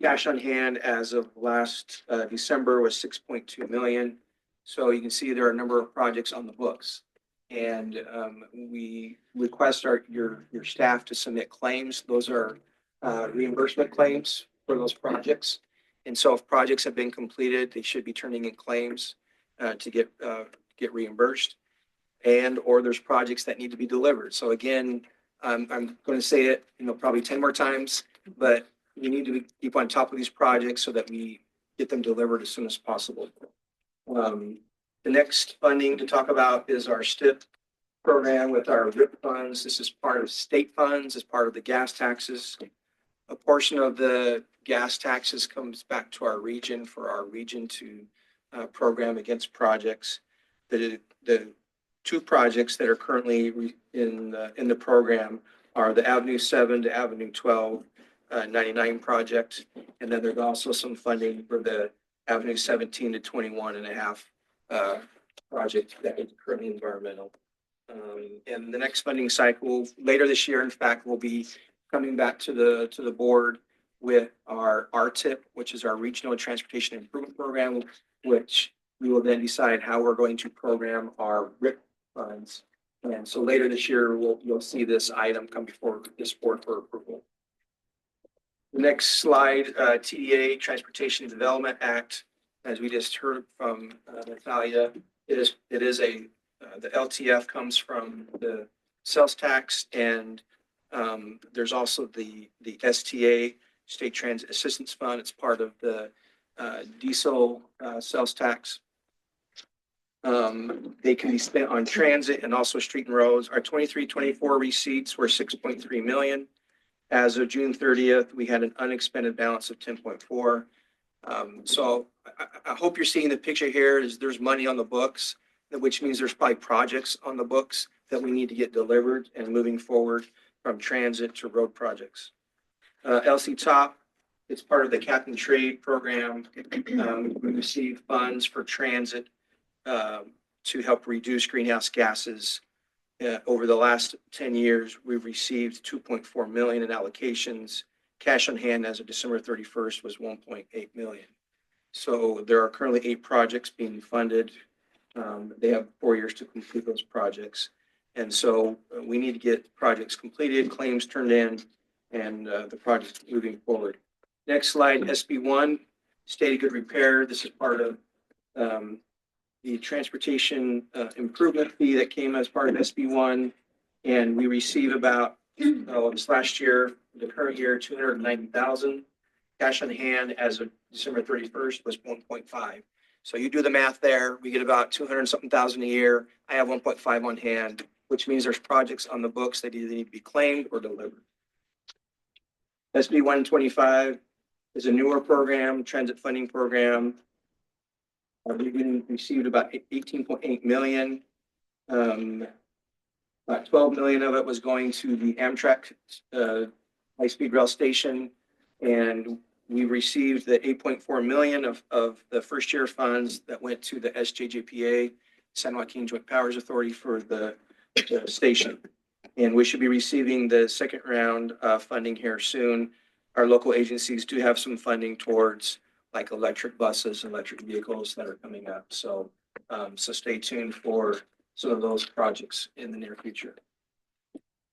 [SPEAKER 2] Cash on hand as of last December was 6.2 million. So you can see there are a number of projects on the books. And we request your staff to submit claims. Those are reimbursement claims for those projects. And so if projects have been completed, they should be turning in claims to get reimbursed, and or there's projects that need to be delivered. So again, I'm going to say it, probably 10 more times, but we need to keep on top of these projects so that we get them delivered as soon as possible. The next funding to talk about is our STIP program with our RIP funds. This is part of state funds, as part of the gas taxes. A portion of the gas taxes comes back to our region for our region to program against projects. The two projects that are currently in the program are the Avenue 7 to Avenue 12 99 project, and then there's also some funding for the Avenue 17 to 21 and a half project that is currently environmental. And the next funding cycle later this year, in fact, will be coming back to the board with our RTIP, which is our Regional Transportation Improvement Program, which we will then decide how we're going to program our RIP funds. And so later this year, you'll see this item come before this board for approval. The next slide, TDA, Transportation Development Act, as we just heard from Natalia, it is the LTF comes from the sales tax, and there's also the STA, State Transit Assistance Fund. It's part of the diesel sales tax. They can be spent on transit and also street and roads. Our 23-24 receipts were 6.3 million. As of June 30th, we had an unexpended balance of 10.4. So I hope you're seeing the picture here is there's money on the books, which means there's probably projects on the books that we need to get delivered and moving forward from transit to road projects. LC Top, it's part of the Cap and Trade program. We receive funds for transit to help reduce greenhouse gases. Over the last 10 years, we've received 2.4 million in allocations. cash on hand as of December 31st was 1.8 million. So there are currently 8 projects being funded. They have 4 years to complete those projects. And so we need to get projects completed, claims turned in, and the projects moving forward. Next slide, SB1, state of good repair. This is part of the transportation improvement fee that came as part of SB1. And we received about, this last year, the current year, 290,000. Cash on hand as of December 31st was 1.5. So you do the math there, we get about 200 and something thousand a year. I have 1.5 on hand, which means there's projects on the books that either need to be claimed or delivered. SB 125 is a newer program, transit funding program. We received about 18.8 million. About 12 million of it was going to the Amtrak high-speed rail station. And we received the 8.4 million of the first year funds that went to the SJJPA, San Joaquin Joint Powers Authority, for the station. And we should be receiving the second round of funding here soon. Our local agencies do have some funding towards like electric buses, electric vehicles that are coming up. So, so stay tuned for some of those projects in the near future.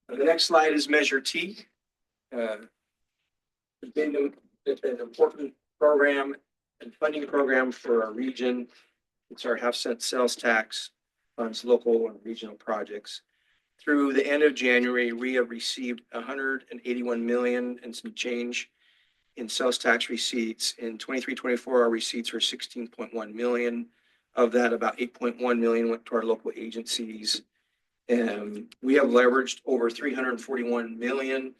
[SPEAKER 2] The next slide is Measure T. It's been an important program and funding program for our region. It's our half-cent sales tax, funds local and regional projects. Through the end of January, we have received 181 million and some change in sales tax receipts. In 23-24, our receipts were 16.1 million. Of that, about 8.1 million went to our local agencies. And we have leveraged over 341 million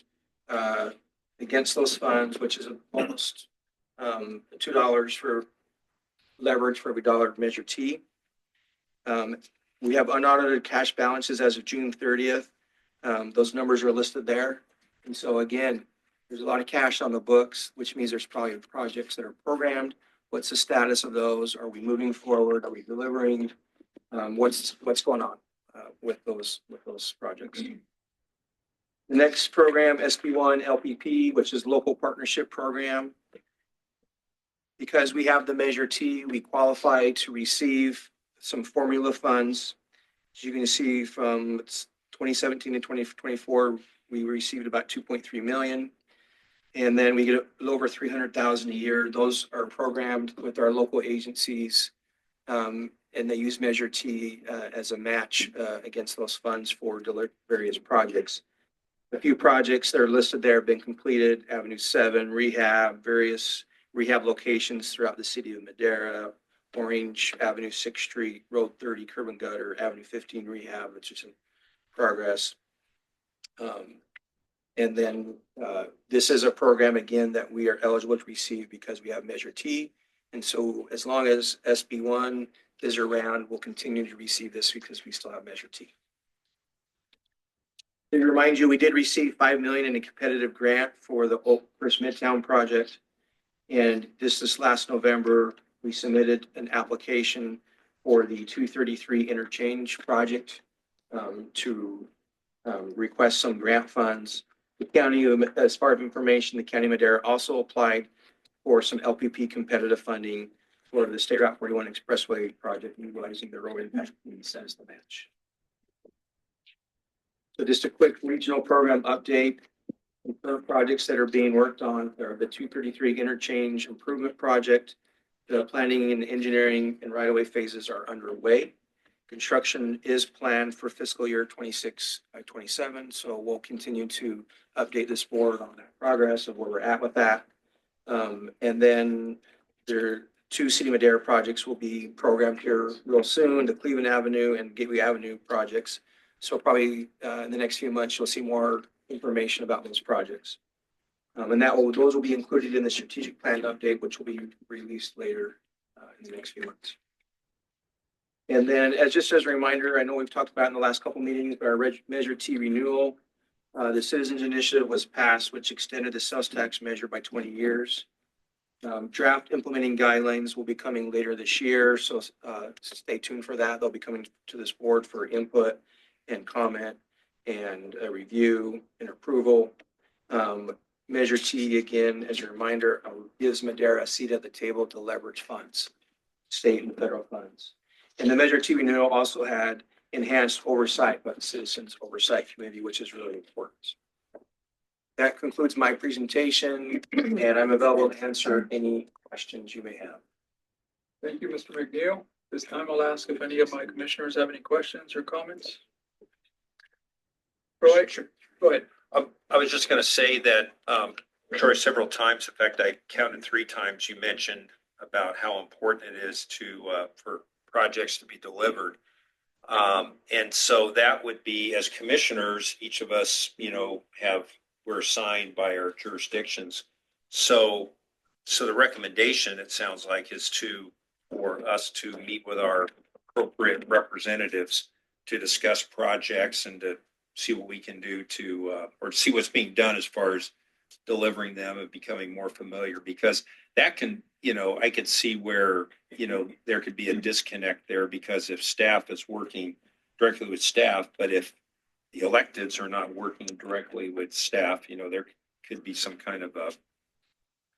[SPEAKER 2] against those funds, which is almost $2 for leverage for every dollar of Measure T. We have unaudited cash balances as of June 30th. Those numbers are listed there. And so again, there's a lot of cash on the books, which means there's probably projects that are programmed. What's the status of those? Are we moving forward? Are we delivering? What's going on with those projects? The next program, SB1 LPP, which is Local Partnership Program. Because we have the Measure T, we qualify to receive some formula funds. As you can see, from 2017 to 2024, we received about 2.3 million. And then we get a little over 300,000 a year. Those are programmed with our local agencies, and they use Measure T as a match against those funds for various projects. A few projects that are listed there have been completed: Avenue 7 rehab, various rehab locations throughout the city of Madera, Orange Avenue, 6th Street, Road 30 curb and gutter, Avenue 15 rehab, which is in progress. And then this is a program, again, that we are eligible to receive because we have Measure T. And so as long as SB1 is around, we'll continue to receive this because we still have Measure T. To remind you, we did receive 5 million in a competitive grant for the First Midtown project. And this last November, we submitted an application for the 233 interchange project to request some grant funds. The county, as part of information, the County of Madera also applied for some LPP competitive funding for the State Route 41 Expressway project, utilizing the road impact fees as the match. So just a quick regional program update. The current projects that are being worked on are the 233 interchange improvement project. The planning and engineering and right-of-way phases are underway. Construction is planned for fiscal year 26-27. So we'll continue to update this board on that progress of where we're at with that. And then there are 2 City Madera projects will be programmed here real soon, the Cleveland Avenue and Gateway Avenue projects. So probably in the next few months, you'll see more information about those projects. And those will be included in the strategic plan update, which will be released later in the next few months. And then just as a reminder, I know we've talked about in the last couple of meetings, but our Measure T renewal, the Citizens Initiative was passed, which extended the sales tax measure by 20 years. Draft implementing guidelines will be coming later this year, so stay tuned for that. They'll be coming to this board for input and comment and a review and approval. Measure T, again, as a reminder, gives Madera a seat at the table to leverage funds, state and federal funds. And the Measure T we know also had enhanced oversight by the Citizens Oversight Committee, which is really important. That concludes my presentation, and I'm available to answer any questions you may have.
[SPEAKER 4] Thank you, Mr. McNeil. This time I'll ask if any of my commissioners have any questions or comments. Roy, go ahead.
[SPEAKER 1] I was just going to say that, Troy, several times, in fact, I counted 3 times you mentioned about how important it is to, for projects to be delivered. And so that would be, as commissioners, each of us, we're assigned by our jurisdictions. So the recommendation, it sounds like, is for us to meet with our appropriate representatives to discuss projects and to see what we can do or see what's being done as far as delivering them and becoming more familiar, because that can, I could see where, there could be a disconnect there, because if staff is working directly with staff, but if the electeds are not working directly with staff, there could be some kind of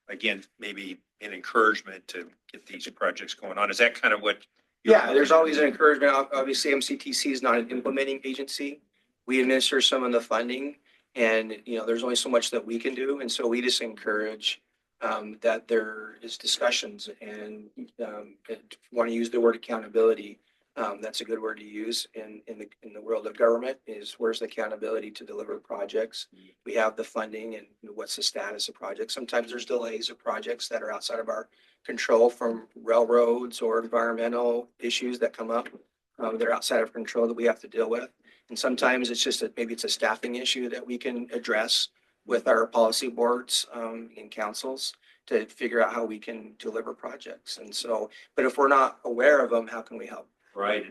[SPEAKER 1] again, maybe an encouragement to get these projects going on. Is that kind of what?
[SPEAKER 2] Yeah, there's always an encouragement. Obviously, MCTC is not an implementing agency. We administer some of the funding, and there's only so much that we can do, and so we just encourage that there is discussions, and want to use the word accountability. That's a good word to use in the world of government. Is where's the accountability to deliver projects? We have the funding, and what's the status of projects? Sometimes there's delays of projects that are outside of our control from railroads or environmental issues that come up. They're outside of control that we have to deal with. And sometimes it's just maybe it's a staffing issue that we can address with our policy boards and councils to figure out how we can deliver projects. And so, but if we're not aware of them, how can we help?
[SPEAKER 1] Right.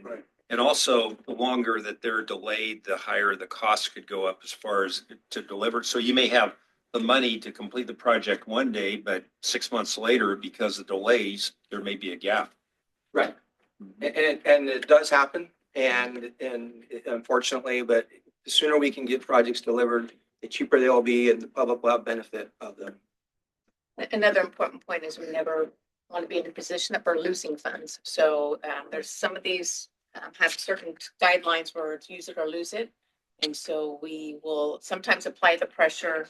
[SPEAKER 1] And also, the longer that they're delayed, the higher the costs could go up as far as to deliver. So you may have the money to complete the project one day, but 6 months later, because of delays, there may be a gap.
[SPEAKER 2] Right. And it does happen. And unfortunately, but the sooner we can get projects delivered, the cheaper they will be, and the public will have benefit of them.
[SPEAKER 6] Another important point is we never want to be in a position that we're losing funds. So there's some of these have certain guidelines where it's use it or lose it. And so we will sometimes apply the pressure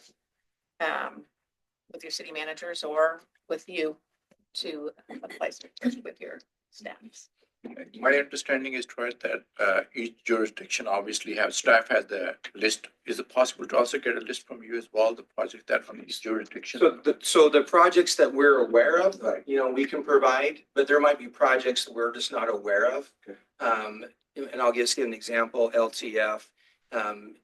[SPEAKER 6] with your city managers or with you to apply some pressure with your staffs.
[SPEAKER 9] My understanding is, Troy, that each jurisdiction obviously staff has the list. Is it possible to also get a list from you as well, the projects that from each jurisdiction?
[SPEAKER 2] So the projects that we're aware of, we can provide, but there might be projects that we're just not aware of.
[SPEAKER 9] Okay.
[SPEAKER 2] And I'll just give an example, LTF.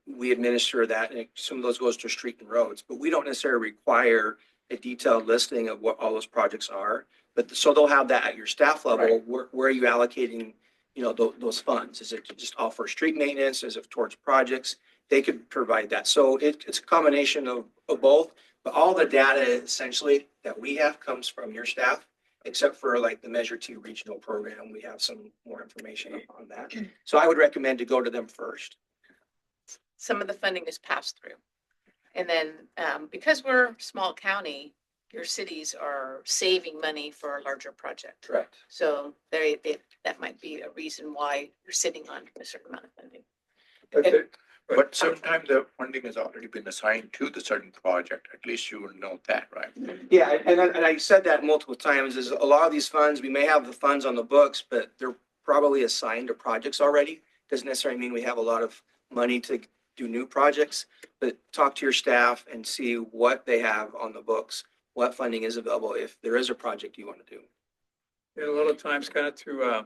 [SPEAKER 2] We administer that, and some of those goes to street and roads, but we don't necessarily require a detailed listing of what all those projects are. But so they'll have that at your staff level. Right. Where are you allocating, those funds? Is it just all for street maintenance? Is it towards projects? They could provide that. So it's a combination of both. But all the data essentially that we have comes from your staff, except for like the Measure T regional program. We have some more information on that. So I would recommend to go to them first.
[SPEAKER 6] Some of the funding is passed through. And then because we're a small county, your cities are saving money for a larger project.
[SPEAKER 2] Correct.
[SPEAKER 6] So that might be a reason why you're sitting on a certain amount of funding.
[SPEAKER 9] But sometimes the funding has already been assigned to the certain project. At least you will know that, right?
[SPEAKER 2] Yeah, and I said that multiple times, is a lot of these funds, we may have the funds on the books, but they're probably assigned to projects already. Doesn't necessarily mean we have a lot of money to do new projects, but talk to your staff and see what they have on the books, what funding is available if there is a project you want to do.
[SPEAKER 4] Yeah, a lot of times, kind of to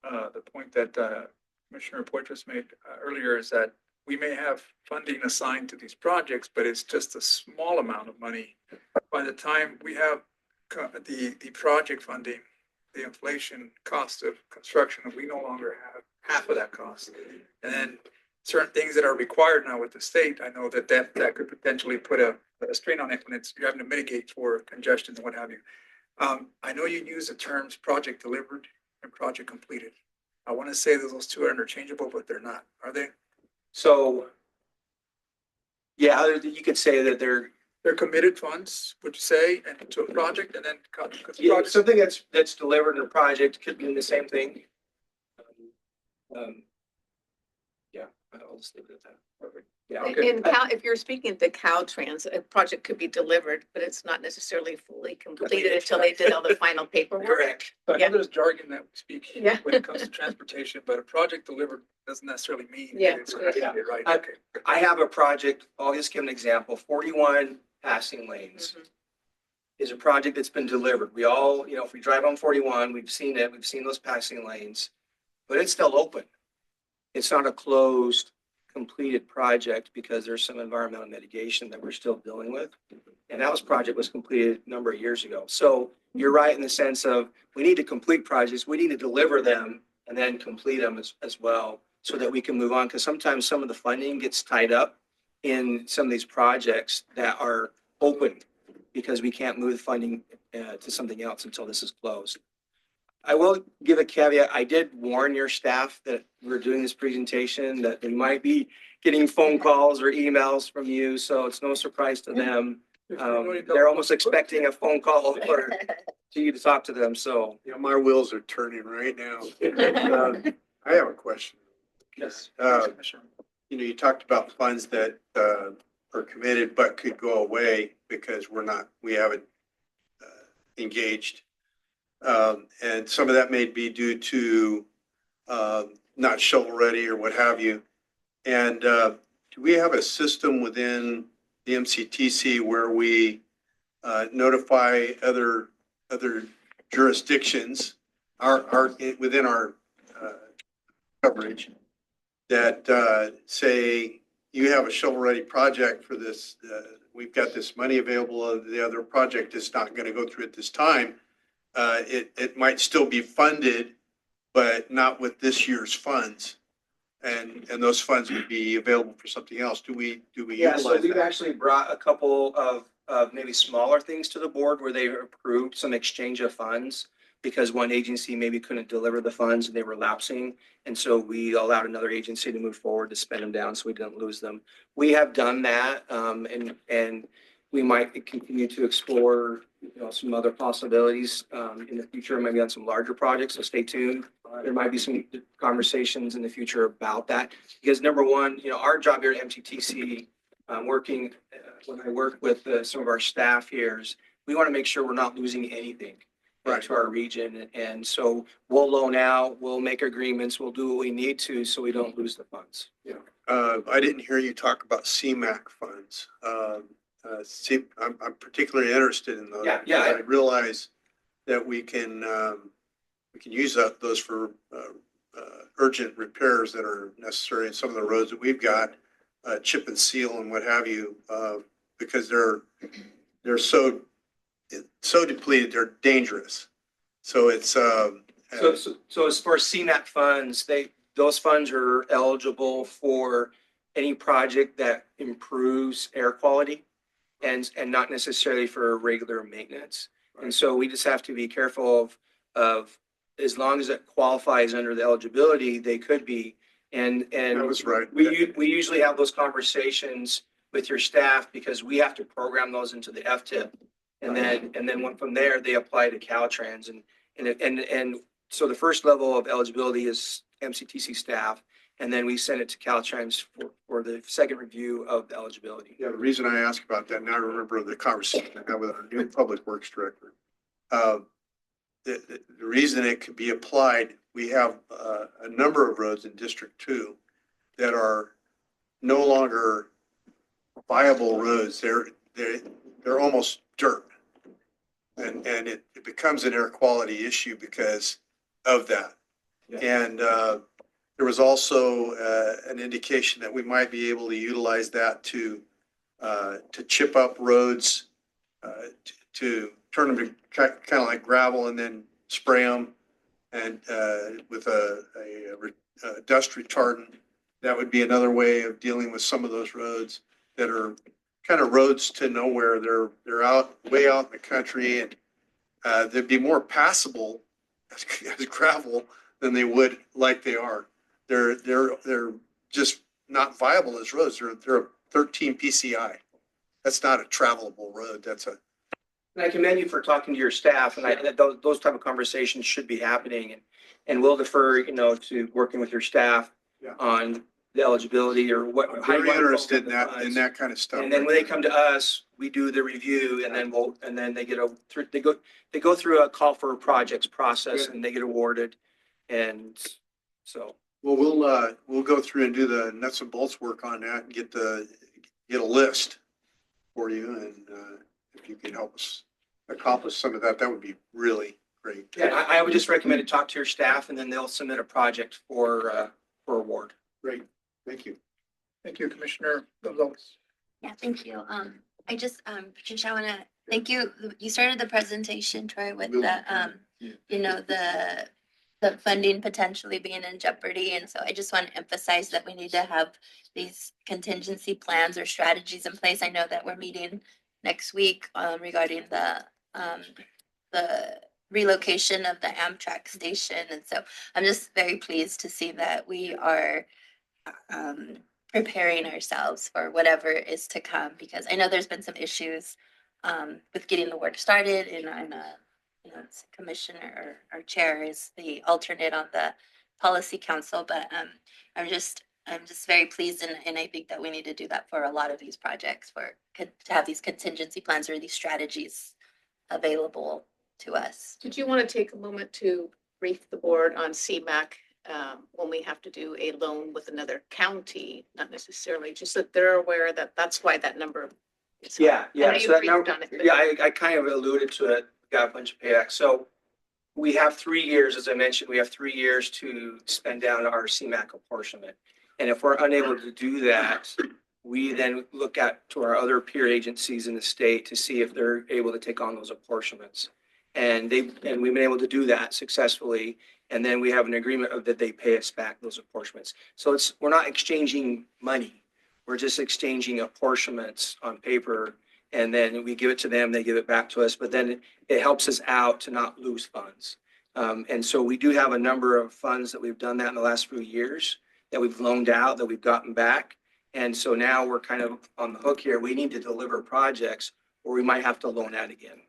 [SPEAKER 4] the point that Commissioner Poitras made earlier, is that we may have funding assigned to these projects, but it's just a small amount of money. By the time we have the project funding, the inflation cost of construction, we no longer have half of that cost. And then certain things that are required now with the state, I know that could potentially put a strain on it when you're having to mitigate for congestion and what have you. I know you use the terms project delivered and project completed. I want to say that those two are interchangeable, but they're not, are they?
[SPEAKER 2] So, yeah, you could say that they're
[SPEAKER 4] They're committed funds, would you say, and to a project and then
[SPEAKER 2] Yeah, something that's delivered in a project could mean the same thing. Um, Yeah, I'll just leave it at that. Perfect. Yeah, okay.
[SPEAKER 6] In Cal, if you're speaking to Caltrans, a project could be delivered, but it's not necessarily fully completed until they did all the final paperwork.
[SPEAKER 2] Correct.
[SPEAKER 4] I know
[SPEAKER 6] Yeah.
[SPEAKER 4] there's jargon that we speak
[SPEAKER 6] Yeah.
[SPEAKER 4] when it comes to transportation, but a project delivered doesn't necessarily mean
[SPEAKER 6] Yeah.
[SPEAKER 4] that it's completed, right?
[SPEAKER 2] I-
[SPEAKER 4] Okay.
[SPEAKER 2] I have a project, I'll just give an example, 41 passing lanes
[SPEAKER 6] Mhm.
[SPEAKER 2] is a project that's been delivered. We all, if we drive on 41, we've seen it, we've seen those passing lanes, but it's still open. It's not a closed, completed project because there's some environmental mitigation that we're still dealing with. And that project was completed a number of years ago. So you're right in the sense of we need to complete projects, we need to deliver them and then complete them as well so that we can move on. Because sometimes some of the funding gets tied up in some of these projects that are open because we can't move the funding to something else until this is closed. I will give a caveat. I did warn your staff that we're doing this presentation, that they might be getting phone calls or emails from you, so it's no surprise to them. They're almost expecting a phone call or to you to talk to them, so.
[SPEAKER 7] Yeah, my wheels are turning right now. I have a question.
[SPEAKER 2] Yes.
[SPEAKER 7] You talked about funds that are committed but could go away because we haven't engaged. And some of that may be due to not shovel ready or what have you. And do we have a system within the MCTC where we notify other jurisdictions within our coverage that say you have a shovel ready project for this, we've got this money available, the other project is not going to go through at this time. It might still be funded, but not with this year's funds. And those funds would be available for something else. Do we
[SPEAKER 2] Yeah, so
[SPEAKER 7] utilize
[SPEAKER 2] we've
[SPEAKER 7] that?
[SPEAKER 2] actually brought a couple of maybe smaller things to the board where they approved some exchange of funds because one agency maybe couldn't deliver the funds and they were lapsing. And so we allowed another agency to move forward to spend them down so we didn't lose them. We have done that, and we might continue to explore, some other possibilities in the future, maybe on some larger projects. So stay tuned. There might be some conversations in the future about that. Because number one, our job here at MCTC, when I work with some of our staff here, is we want to make sure we're not losing anything to our region. And so we'll loan out, we'll make agreements, we'll do what we need to so we don't lose the funds.
[SPEAKER 7] Yeah. I didn't hear you talk about CMAQ funds. I'm particularly interested in those.
[SPEAKER 2] Yeah.
[SPEAKER 7] I realize that we can use those for urgent repairs that are necessary in some of the roads that we've got, chip and seal and what have you, because they're so depleted, they're dangerous. So it's
[SPEAKER 2] So as far as CNAP funds, those funds are eligible for any project that improves air quality and not necessarily for regular maintenance. And so we just have to be careful of as long as it qualifies under the eligibility, they could be. And
[SPEAKER 7] that was right.
[SPEAKER 2] we usually have those conversations with your staff because we have to program those into the FTIP. And then from there, they apply to Caltrans. And so the first level of eligibility is MCTC staff. And then we send it to Caltrans for the second review of the eligibility.
[SPEAKER 7] Yeah, the reason I ask about that, now I remember the conversation I had with our new public works director. The reason it could be applied, we have a number of roads in District 2 that are no longer viable roads. They're almost dirt. And it becomes an air quality issue because of that.
[SPEAKER 2] Yeah.
[SPEAKER 7] And there was also an indication that we might be able to utilize that to chip up roads, to turn them to kind of like gravel and then spray them and with a dust retardant. That would be another way of dealing with some of those roads that are kind of roads to nowhere. They're way out in the country, and they'd be more passable as gravel than they would like they are. They're just not viable as roads. They're 13 PCI. that's not a travelable road. That's a,
[SPEAKER 2] And I commend you for talking to your staff, and those type of conversations should be happening, and we'll defer, you know, to working with your staff
[SPEAKER 7] Yeah.
[SPEAKER 2] on the eligibility or what.
[SPEAKER 7] I'm
[SPEAKER 2] how you
[SPEAKER 7] very
[SPEAKER 2] wanna
[SPEAKER 7] interested in
[SPEAKER 2] program the
[SPEAKER 7] that, in
[SPEAKER 2] funds.
[SPEAKER 7] that kind of stuff.
[SPEAKER 2] And then when they come to us, we do the review, and then they go through a call for projects process, and they get awarded, and so.
[SPEAKER 7] Well, we'll go through and do the nuts and bolts work on that and get a list for you. And, if you can help us accomplish some of that, that would be really great.
[SPEAKER 2] Yeah, I would just recommend to talk to your staff, and then they'll submit a project for award.
[SPEAKER 7] Great. Thank you.
[SPEAKER 4] Thank you, Commissioner Gonzalez.
[SPEAKER 10] Yeah, thank you. I just, Patricia, I wanna thank you. You started the presentation, Troy, with the, you know, the funding potentially being in jeopardy. And so I just want to emphasize that we need to have these contingency plans or strategies in place. I know that we're meeting next week, regarding the relocation of the Amtrak station. And so I'm just very pleased to see that we are, preparing ourselves for whatever is to come, because I know there's been some issues with getting the work started, and I'm a, you know, it's commissioner or our chair is the alternate on the policy council, but I'm just very pleased, and I think that we need to do that for a lot of these projects, to have these contingency plans or these strategies available to us.
[SPEAKER 6] Did you want to take a moment to brief the board on CMAC when we have to do a loan with another county? Not necessarily, just that they're aware that that's why that number is high.
[SPEAKER 2] Yeah,
[SPEAKER 6] I know
[SPEAKER 2] yeah.
[SPEAKER 6] you
[SPEAKER 2] So that
[SPEAKER 6] briefed
[SPEAKER 2] number,
[SPEAKER 6] on it, but-
[SPEAKER 2] yeah, I kind of alluded to it, got a bunch of payback. So we have 3 years, as I mentioned, we have 3 years to spend down our CMAC apportionment. And if we're unable to do that, we then look to our other peer agencies in the state to see if they're able to take on those apportionments. And we've been able to do that successfully. And then we have an agreement of that they pay us back those apportionments. So we're not exchanging money. We're just exchanging apportionments on paper, and then we give it to them, they give it back to us, but then it helps us out to not lose funds. And so we do have a number of funds that we've done that in the last few years, that we've loaned out, that we've gotten back. And so now we're kind of on the hook here. We need to deliver projects, or we might have to loan out again.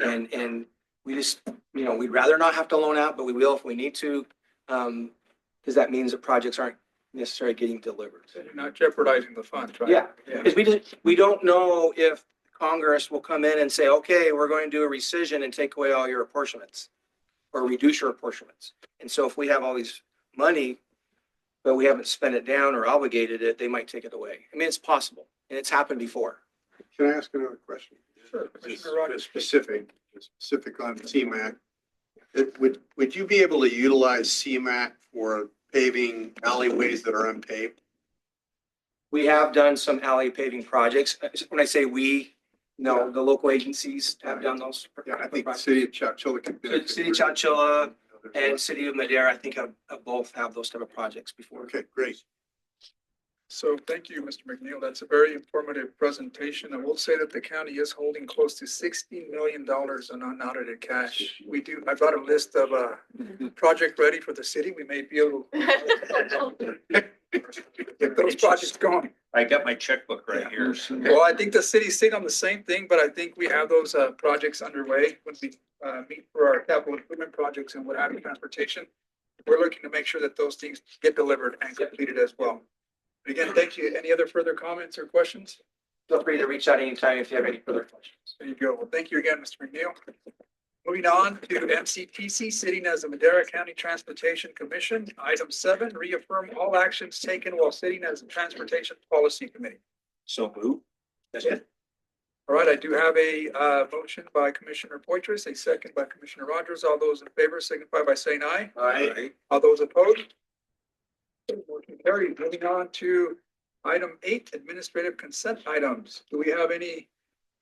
[SPEAKER 2] And we just, you know, we'd rather not have to loan out, but we will if we need to, because that means that projects aren't necessarily getting delivered.
[SPEAKER 4] So you're not jeopardizing the funds, right?
[SPEAKER 2] Yeah, because we don't know if Congress will come in and say, okay, we're going to do a rescission and take away all your apportionments or reduce your apportionments. And so if we have all these money, but we haven't spent it down or obligated it, they might take it away. I mean, it's possible, and it's happened before.
[SPEAKER 7] Can I ask another question?
[SPEAKER 4] Sure, Commissioner Rogers.
[SPEAKER 7] Specific on CMAC. Would you be able to utilize CMAC for paving alleyways that are unpaved?
[SPEAKER 2] We have done some alley paving projects. When I say we, no, the local agencies have done those.
[SPEAKER 7] Yeah, I think the city of Chowchilla could benefit.
[SPEAKER 2] City of Chowchilla and City of Madera, I think have both have those type of projects before.
[SPEAKER 7] Okay, great.
[SPEAKER 4] So thank you, Mr. McNeil. That's a very informative presentation. I will say that the county is holding close to $60 million in unaudited cash. I brought a list of project ready for the city. We may be able to get those projects going.
[SPEAKER 1] I got my checkbook right here. So.
[SPEAKER 4] Well, I think the city's sitting on the same thing, but I think we have those projects underway when we meet for our capital improvement projects and what have you, transportation. We're looking to make sure that those things get delivered and completed as well. Again, thank you. Any other further comments or questions?
[SPEAKER 2] Feel free to reach out anytime if you have any further questions.
[SPEAKER 4] There you go. Well, thank you again, Mr. McNeil. Moving on to MCTC, sitting as the Madera County Transportation Commission. Item 7, reaffirm all actions taken while sitting as the Transportation Policy Committee.
[SPEAKER 1] So move.
[SPEAKER 4] That's it. All right, I do have a motion by Commissioner Poitras, a second by Commissioner Rogers. All those in favor signify by saying aye.
[SPEAKER 2] Aye.
[SPEAKER 4] All those opposed? Motion carried. Moving on to item 8, administrative consent items. Do we have any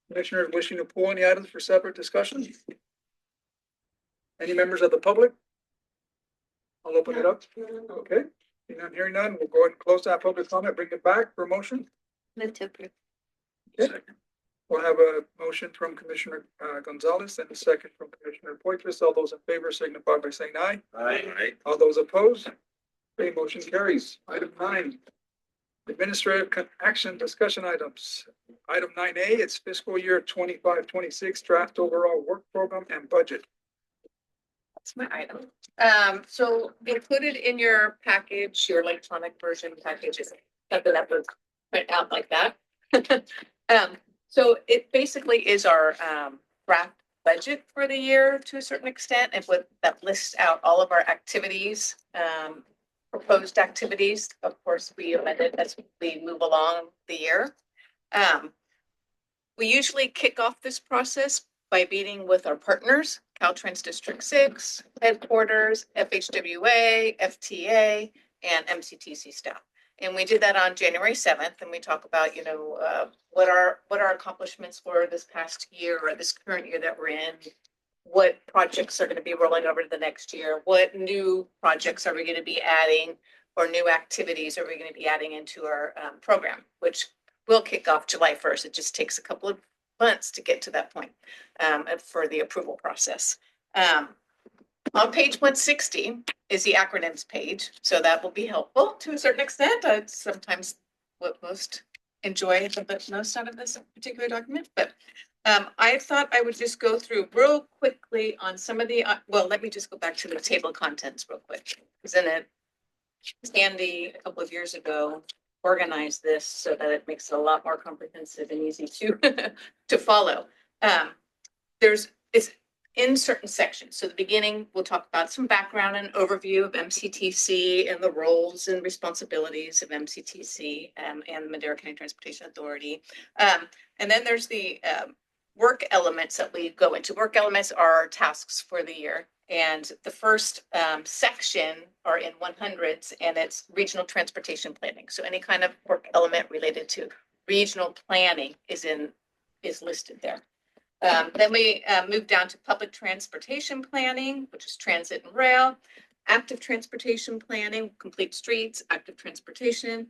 [SPEAKER 4] commissioners wishing to pull any items for separate discussion? Any members of the public? I'll open it up. Okay. Hearing none, we'll go ahead and close that public comment, bring it back for motion.
[SPEAKER 10] Move to approve.
[SPEAKER 4] Okay. We'll have a motion from Commissioner Gonzalez and a second from Commissioner Poitras. All those in favor signify by saying aye.
[SPEAKER 1] Aye.
[SPEAKER 4] All those opposed? Okay, motion carries. Item 9, Administrative action discussion items. Item 9A, it's fiscal year 25-26 draft overall work program and budget.
[SPEAKER 6] That's my item. So included in your package, your electronic version package is something that was print out like that. So it basically is our draft budget for the year to a certain extent, and with that lists out all of our activities, proposed activities. Of course, we amend it as we move along the year. We usually kick off this process by meeting with our partners, Caltrans District 6, headquarters, FHWA, FTA, and MCTC staff. And we did that on January 7th, and we talk about, what our accomplishments were this past year or this current year that we're in, what projects are going to be rolling over to the next year, what new projects are we going to be adding, or new activities are we going to be adding into our program, which will kick off July 1st. It just takes a couple of months to get to that point for the approval process. On page 160 is the acronyms page, so that will be helpful to a certain extent. It's sometimes what most enjoy the most out of this particular document, but I thought I would just go through real quickly on some of the, let me just go back to the table of contents real quick. Because in it, Andy, a couple of years ago, organized this so that it makes it a lot more comprehensive and easy to to follow. It's in certain sections. So the beginning, we'll talk about some background and overview of MCTC and the roles and responsibilities of MCTC and the Madera County Transportation Authority. And then there's the work elements that we go into. Work elements are tasks for the year. And the first section are in 100s, and it's regional transportation planning. So any kind of work element related to regional planning is listed there. Then we move down to public transportation planning, which is transit and rail, active transportation planning, complete streets, active transportation.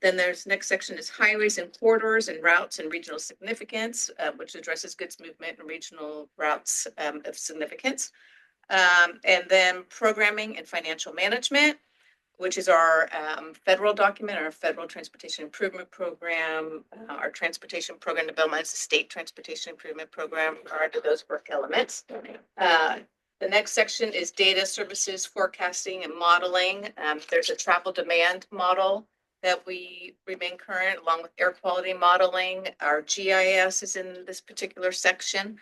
[SPEAKER 6] Then there's next section is highways and corridors and routes and regional significance, which addresses goods movement and regional routes of significance. And then programming and financial management, which is our federal document, our federal transportation improvement program, our transportation program development, the state transportation improvement program are to those work elements. The next section is data services, forecasting and modeling. There's a travel demand model that we remain current along with air quality modeling. Our GIS is in this particular section.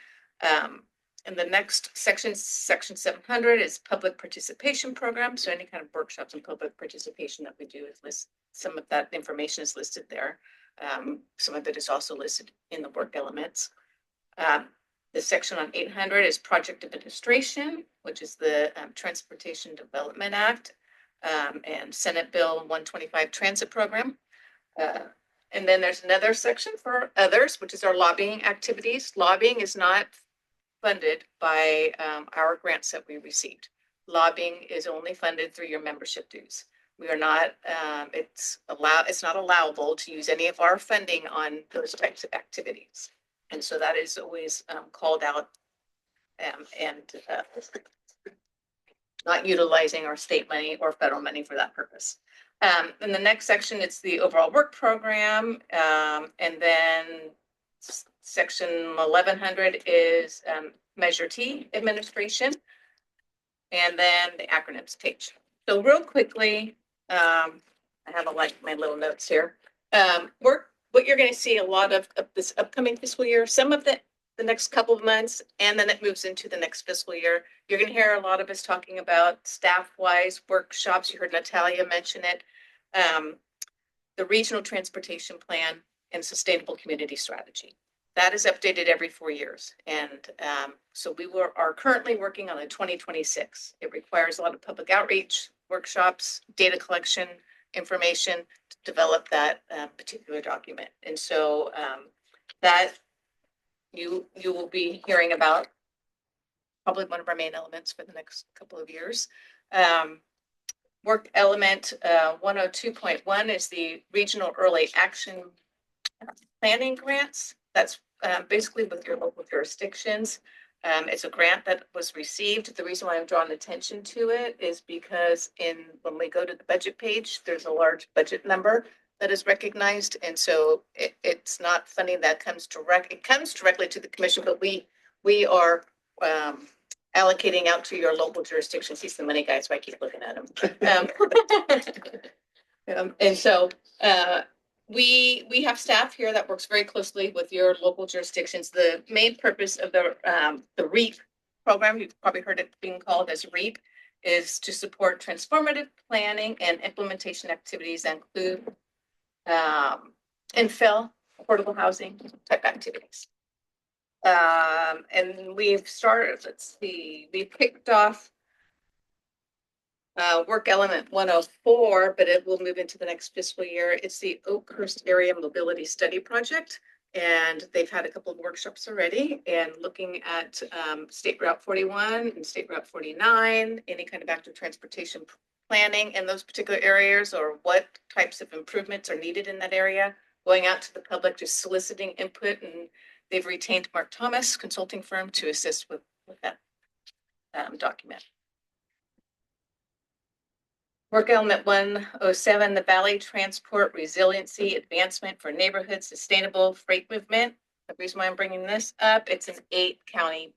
[SPEAKER 6] And the next section, section 700, is public participation program. So any kind of workshops and public participation that we do is list. Some of that information is listed there. Some of it is also listed in the work elements. The section on 800 is project administration, which is the Transportation Development Act and Senate Bill 125 Transit Program. And then there's another section for others, which is our lobbying activities. Lobbying is not funded by our grants that we received. Lobbying is only funded through your membership dues. We are not, it's not allowable to use any of our funding on those types of activities. And so that is always called out and not utilizing our state money or federal money for that purpose. In the next section, it's the overall work program. And then section 1100 is Measure T administration, and then the acronyms page. So real quickly, I have my little notes here. What you're going to see a lot of this upcoming fiscal year, some of the next couple of months, and then it moves into the next fiscal year. You're going to hear a lot of us talking about staff-wise workshops. You heard Natalia mention it. The regional transportation plan and sustainable community strategy. That is updated every 4 years. And so we are currently working on a 2026. It requires a lot of public outreach, workshops, data collection, information to develop that particular document. And so that you will be hearing about probably one of our main elements for the next couple of years. Work element 102.1 is the regional early action planning grants. That's basically with your local jurisdictions. It's a grant that was received. The reason why I'm drawing attention to it is because when we go to the budget page, there's a large budget number that is recognized. And so it's not funding that comes it comes directly to the commission, but we are allocating out to your local jurisdictions. He's the money guy, so I keep looking at him. And so we have staff here that works very closely with your local jurisdictions. The main purpose of the REAP program, you've probably heard it being called as REAP, is to support transformative planning and implementation activities that include infill, affordable housing type activities. And we've started, let's see, we kicked off work element 104, but it will move into the next fiscal year. It's the Oakhurst Area Mobility Study Project. And they've had a couple of workshops already and looking at State Route 41 and State Route 49, any kind of active transportation planning in those particular areas, or what types of improvements are needed in that area, going out to the public, just soliciting input. And they've retained Mark Thomas consulting firm to assist with that document. Work element 107, the Valley Transport Resiliency Advancement for Neighborhood Sustainable Freight Movement. The reason why I'm bringing this up, it's an 8-county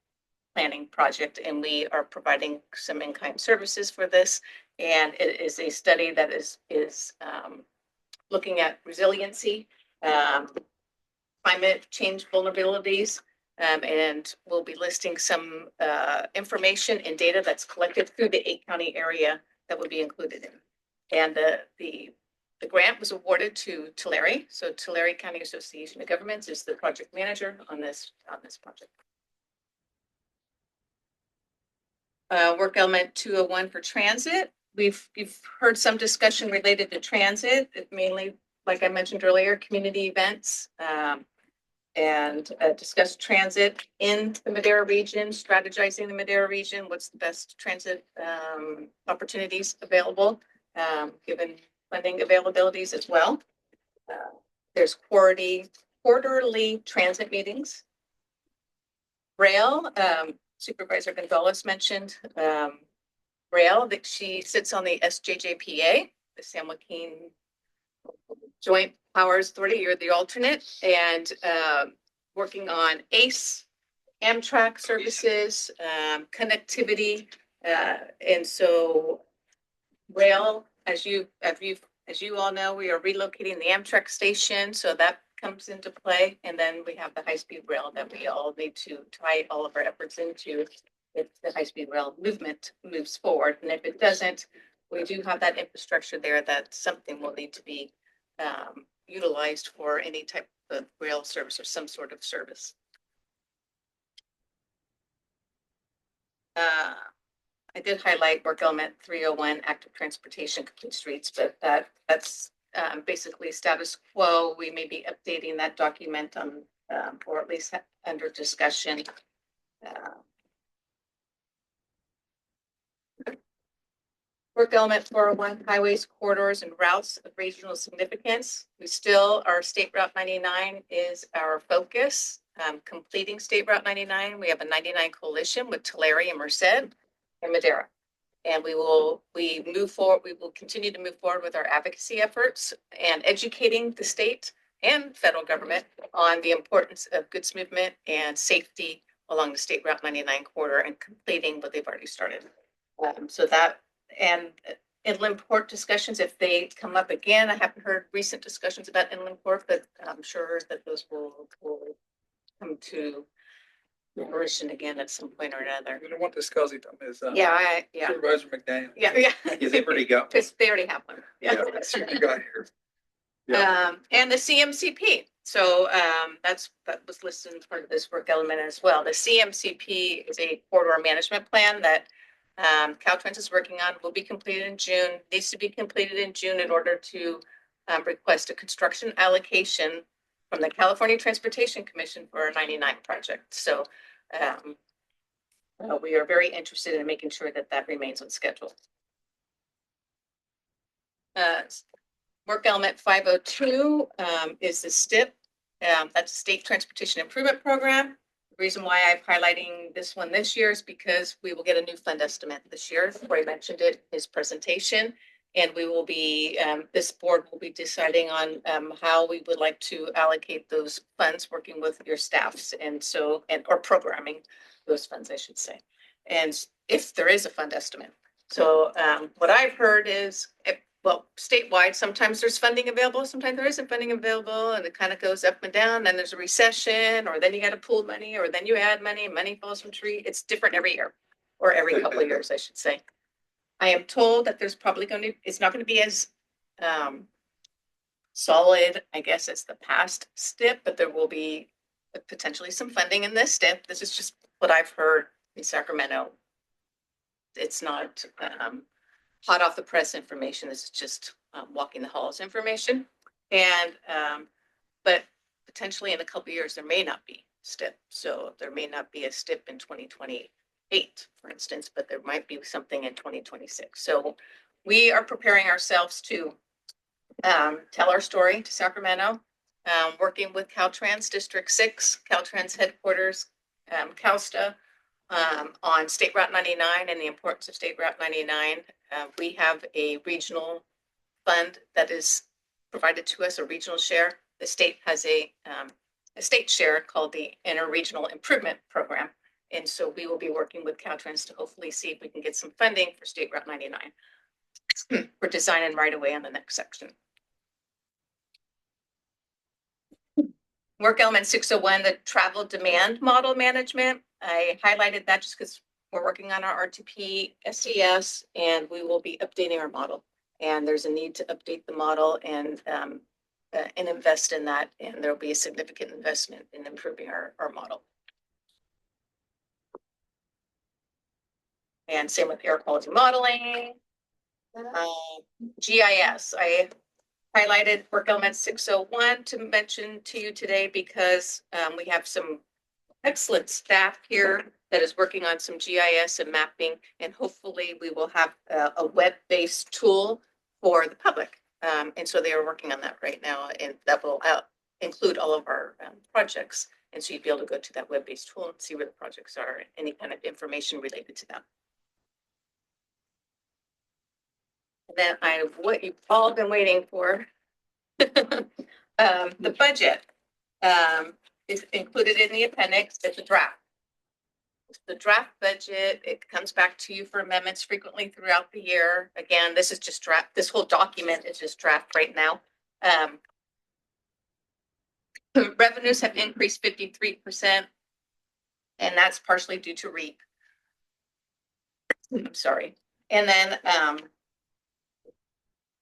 [SPEAKER 6] planning project, and we are providing some in-kind services for this. And it is a study that is looking at resiliency, climate change vulnerabilities, and we'll be listing some information and data that's collected through the 8-county area that would be included in. And the grant was awarded to Tulare. So Tulare County Association of Governments is the project manager on this project. Work element 201 for transit. You've heard some discussion related to transit. It mainly, like I mentioned earlier, community events, and discuss transit in the Madera region, strategizing the Madera region, what's the best transit opportunities available, given funding availabilities as well. There's quarterly transit meetings. Rail, Supervisor Gonzalez mentioned Rail, that she sits on the SJJPA, the San Joaquin Joint Powers Authority. You're the alternate, and working on ACE, Amtrak services, connectivity, and so rail. As you all know, we are relocating the Amtrak station, so that comes into play. And then we have the high-speed rail that we all need to tie all of our efforts into if the high-speed rail movement moves forward. And if it doesn't, we do have that infrastructure there that something will need to be utilized for any type of rail service or some sort of service. I did highlight work element 301, active transportation, complete streets, but that's basically status quo. We may be updating that document on, or at least under discussion. Work element 401, highways, corridors, and routes of regional significance. Our State Route 99 is our focus. Completing State Route 99, we have a 99 coalition with Tulare and Merced and Madera. And we will continue to move forward with our advocacy efforts and educating the state and federal government on the importance of goods movement and safety along the State Route 99 corridor and completing what they've already started. So that, and inland port discussions, if they come up again, I haven't heard recent discussions about inland port, but I'm sure that those will come to fruition again at some point or another.
[SPEAKER 4] We don't want to discuss it, Ms.
[SPEAKER 6] Yeah.
[SPEAKER 4] Supervisor McDaniel.
[SPEAKER 6] Yeah.
[SPEAKER 1] Yeah, they've already got.
[SPEAKER 6] Because they already have one. Yeah.
[SPEAKER 4] Let's see what you got here.
[SPEAKER 6] And the CMCP. So that was listed as part of this work element as well. The CMCP is a corridor management plan that Caltrans is working on, will be completed in June, needs to be completed in June in order to request a construction allocation from the California Transportation Commission for our 99 project. So we are very interested in making sure that that remains on schedule. Work element 502 is the STIP. That's State Transportation Improvement Program. The reason why I'm highlighting this one this year is because we will get a new fund estimate this year. Roy mentioned it in his presentation, And we will be, this board will be deciding on how we would like to allocate those funds, working with your staffs and so, or programming those funds, I should say. And if there is a fund estimate. So what I've heard is, well, statewide, sometimes there's funding available, sometimes there isn't funding available, and it kind of goes up and down. Then there's a recession, or then you got to pool money, or then you add money, money falls from tree. It's different every year, or every couple of years, I should say. I am told that there's probably it's not going to be as solid, I guess, as the past STIP, but there will be potentially some funding in this STIP. This is just what I've heard in Sacramento. It's not hot off the press information. This is just walking the halls information. And, but potentially in a couple of years, there may not be STIP. So there may not be a STIP in 2028, for instance, but there might be something in 2026. So we are preparing ourselves to tell our story to Sacramento, working with Caltrans District 6, Caltrans headquarters, CalSTA, on State Route 99 and the importance of State Route 99. We have a regional fund that is provided to us, a regional share. The state has a state share called the Interregional Improvement Program. And so we will be working with Caltrans to hopefully see if we can get some funding for State Route 99 for design and right away on the next section. Work element 601, the travel demand model management. I highlighted that just because we're working on our R2P SES and we will be updating our model. And there's a need to update the model and invest in that. And there'll be a significant investment in improving our model. And same with air quality modeling. GIS, I highlighted work element 601 to mention to you today because we have some excellent staff here that is working on some GIS and mapping, and hopefully we will have a web-based tool for the public. And so they are working on that right now, and that will include all of our projects. And so you'd be able to go to that web-based tool and see where the projects are, and any kind of information related to them. And then what you've all been waiting for, the budget is included in the appendix. It's a draft. It's the draft budget. It comes back to you for amendments frequently throughout the year. Again, this is just draft. This whole document is just draft right now. Revenues have increased 53%, and that's partially due to REAP. I'm sorry. And then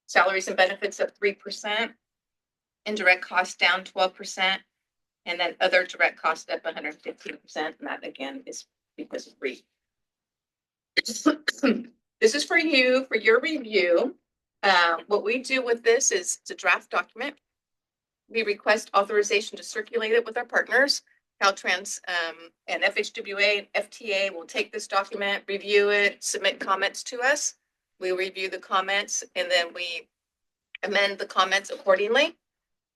[SPEAKER 6] salaries and benefits up 3%, indirect costs down 12%, and then other direct costs up 115%. And that again is because of REAP. This is for you, for your review. What we do with this is it's a draft document. We request authorization to circulate it with our partners. Caltrans and FHWA and FTA will take this document, review it, submit comments to us. We review the comments and then we amend the comments accordingly.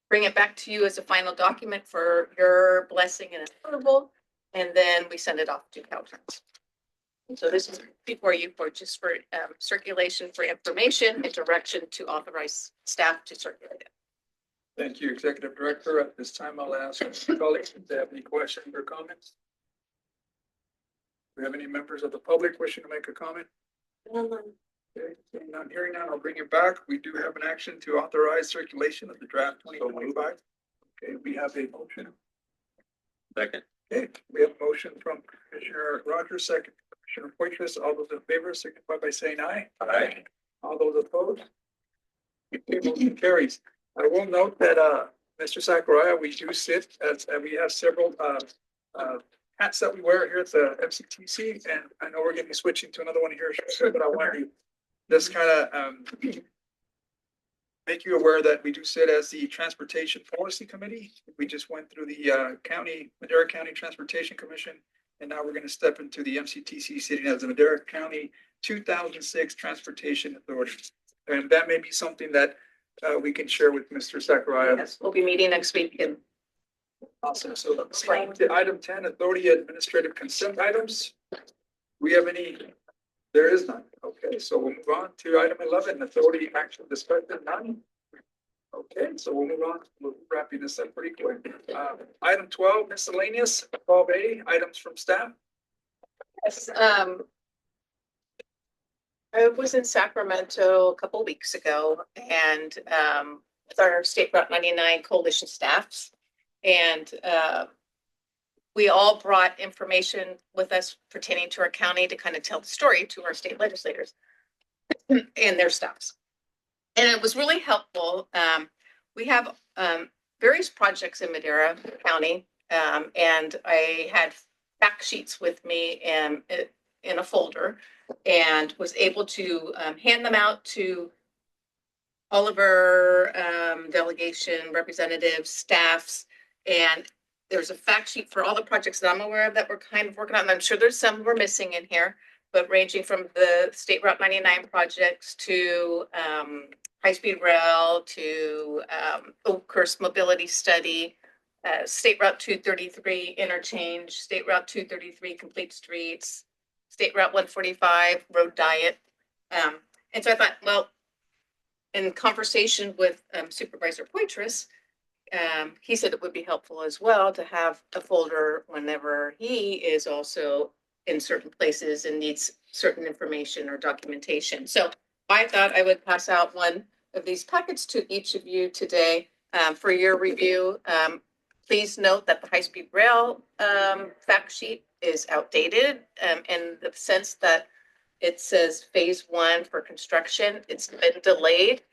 [SPEAKER 6] Bring it back to you as a final document for your blessing and approval, and then we send it off to Caltrans. So this is before you for just for circulation for information and direction to authorize staff to circulate it.
[SPEAKER 4] Thank you, Executive Director. At this time, I'll ask my colleagues if they have any questions or comments. Do we have any members of the public wishing to make a comment? Okay, not hearing none, I'll bring it back. We do have an action to authorize circulation of the draft 2025. Okay, we have a motion.
[SPEAKER 1] Second.
[SPEAKER 4] Okay, we have a motion from Commissioner Rogers, second Commissioner Poitras. All those in favor signify by saying aye.
[SPEAKER 1] Aye.
[SPEAKER 4] All those opposed? Okay, motion carries. I will note that Mr. Sakurai, we do sit as we have several hats that we wear here at the MCTC, and I know we're going to be switching to another one here, but I wanted to just kind of make you aware that we do sit as the Transportation Policy Committee. We just went through the Madera County Transportation Commission, and now we're going to step into the MCTC sitting as the Madera County 2006 Transportation Authority. And that may be something that we can share with Mr. Sakurai.
[SPEAKER 6] Yes, we'll be meeting next week. And
[SPEAKER 4] awesome. So let's go to item 10, authority administrative consent items. We have any There is none. Okay, so we'll move on to item 11, authority action discussion, none. Okay, so we'll move on. We're wrapping this up pretty quick. Item 12, miscellaneous, 12A, items from staff.
[SPEAKER 6] Yes, I was in Sacramento a couple weeks ago and with our State Route 99 coalition staffs. And we all brought information with us pertaining to our county to kind of tell the story to our state legislators and their staffs. And it was really helpful. We have various projects in Madera County, and I had fact sheets with me in a folder and was able to hand them out to all of our delegation representatives, staffs, and there's a fact sheet for all the projects that I'm aware of that we're kind of working on. And I'm sure there's some we're missing in here, but ranging from the State Route 99 projects to high-speed rail to Oakhurst mobility study, State Route 233 interchange, State Route 233 complete streets, State Route 145 road diet. And so I thought, well, in conversation with Supervisor Poitras, he said it would be helpful as well to have a folder whenever he is also in certain places and needs certain information or documentation. So I thought I would pass out one of these packets to each of you today for your review. Please note that the high-speed rail fact sheet is outdated in the sense that it says phase 1 for construction. It's been delayed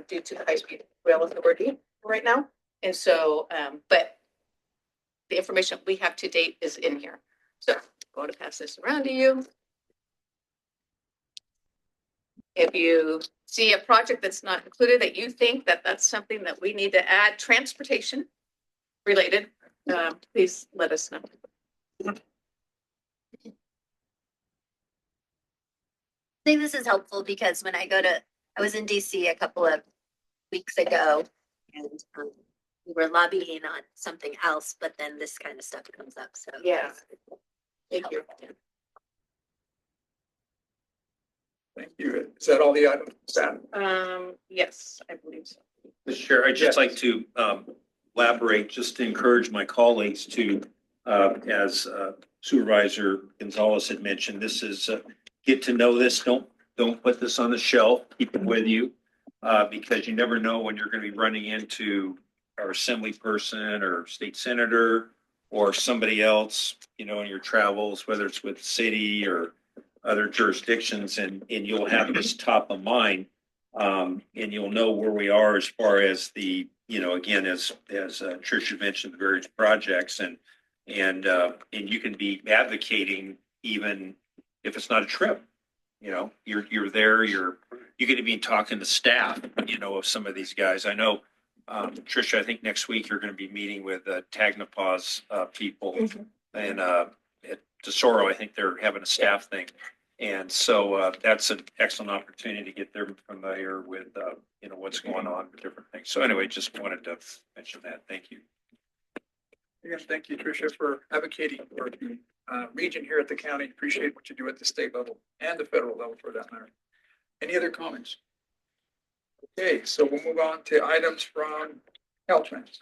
[SPEAKER 6] due to the high-speed rail authority right now. And so, but the information we have to date is in here. So I'm going to pass this around to you. If you see a project that's not included that you think that that's something that we need to add, transportation related, please let us know.
[SPEAKER 10] I think this is helpful because when I was in DC a couple of weeks ago and we were lobbying on something else, but then this kind of stuff comes up. So
[SPEAKER 6] Yeah. Thank you.
[SPEAKER 4] Thank you. Is that all the items from staff?
[SPEAKER 6] Yes, I believe so.
[SPEAKER 1] Mr. Chair, I'd just like to elaborate, just to encourage my colleagues to, as Supervisor Gonzalez had mentioned, this is get to know this. Don't put this on the shelf. Keep it with you because you never know when you're going to be running into our assembly person or state senator or somebody else, you know, in your travels, whether it's with city or other jurisdictions, and you'll have this top of mind, and you'll know where we are as far as the, you know, again, as Tricia mentioned, the various projects, and you can be advocating even if it's not a trip. You know, you're there, you're going to be talking to staff, you know, of some of these guys. I know, Tricia, I think next week you're going to be meeting with Tagnapaw's people, and at Tesoro, I think they're having a staff thing. And so that's an excellent opportunity to get them familiar with, you know, what's going on with different things. So anyway, just wanted to mention that. Thank you.
[SPEAKER 4] Again, thank you, Tricia, for advocating for the region here at the county. Appreciate what you do at the state level and the federal level for that matter. Any other comments? Okay, so we'll move on to items from Caltrans.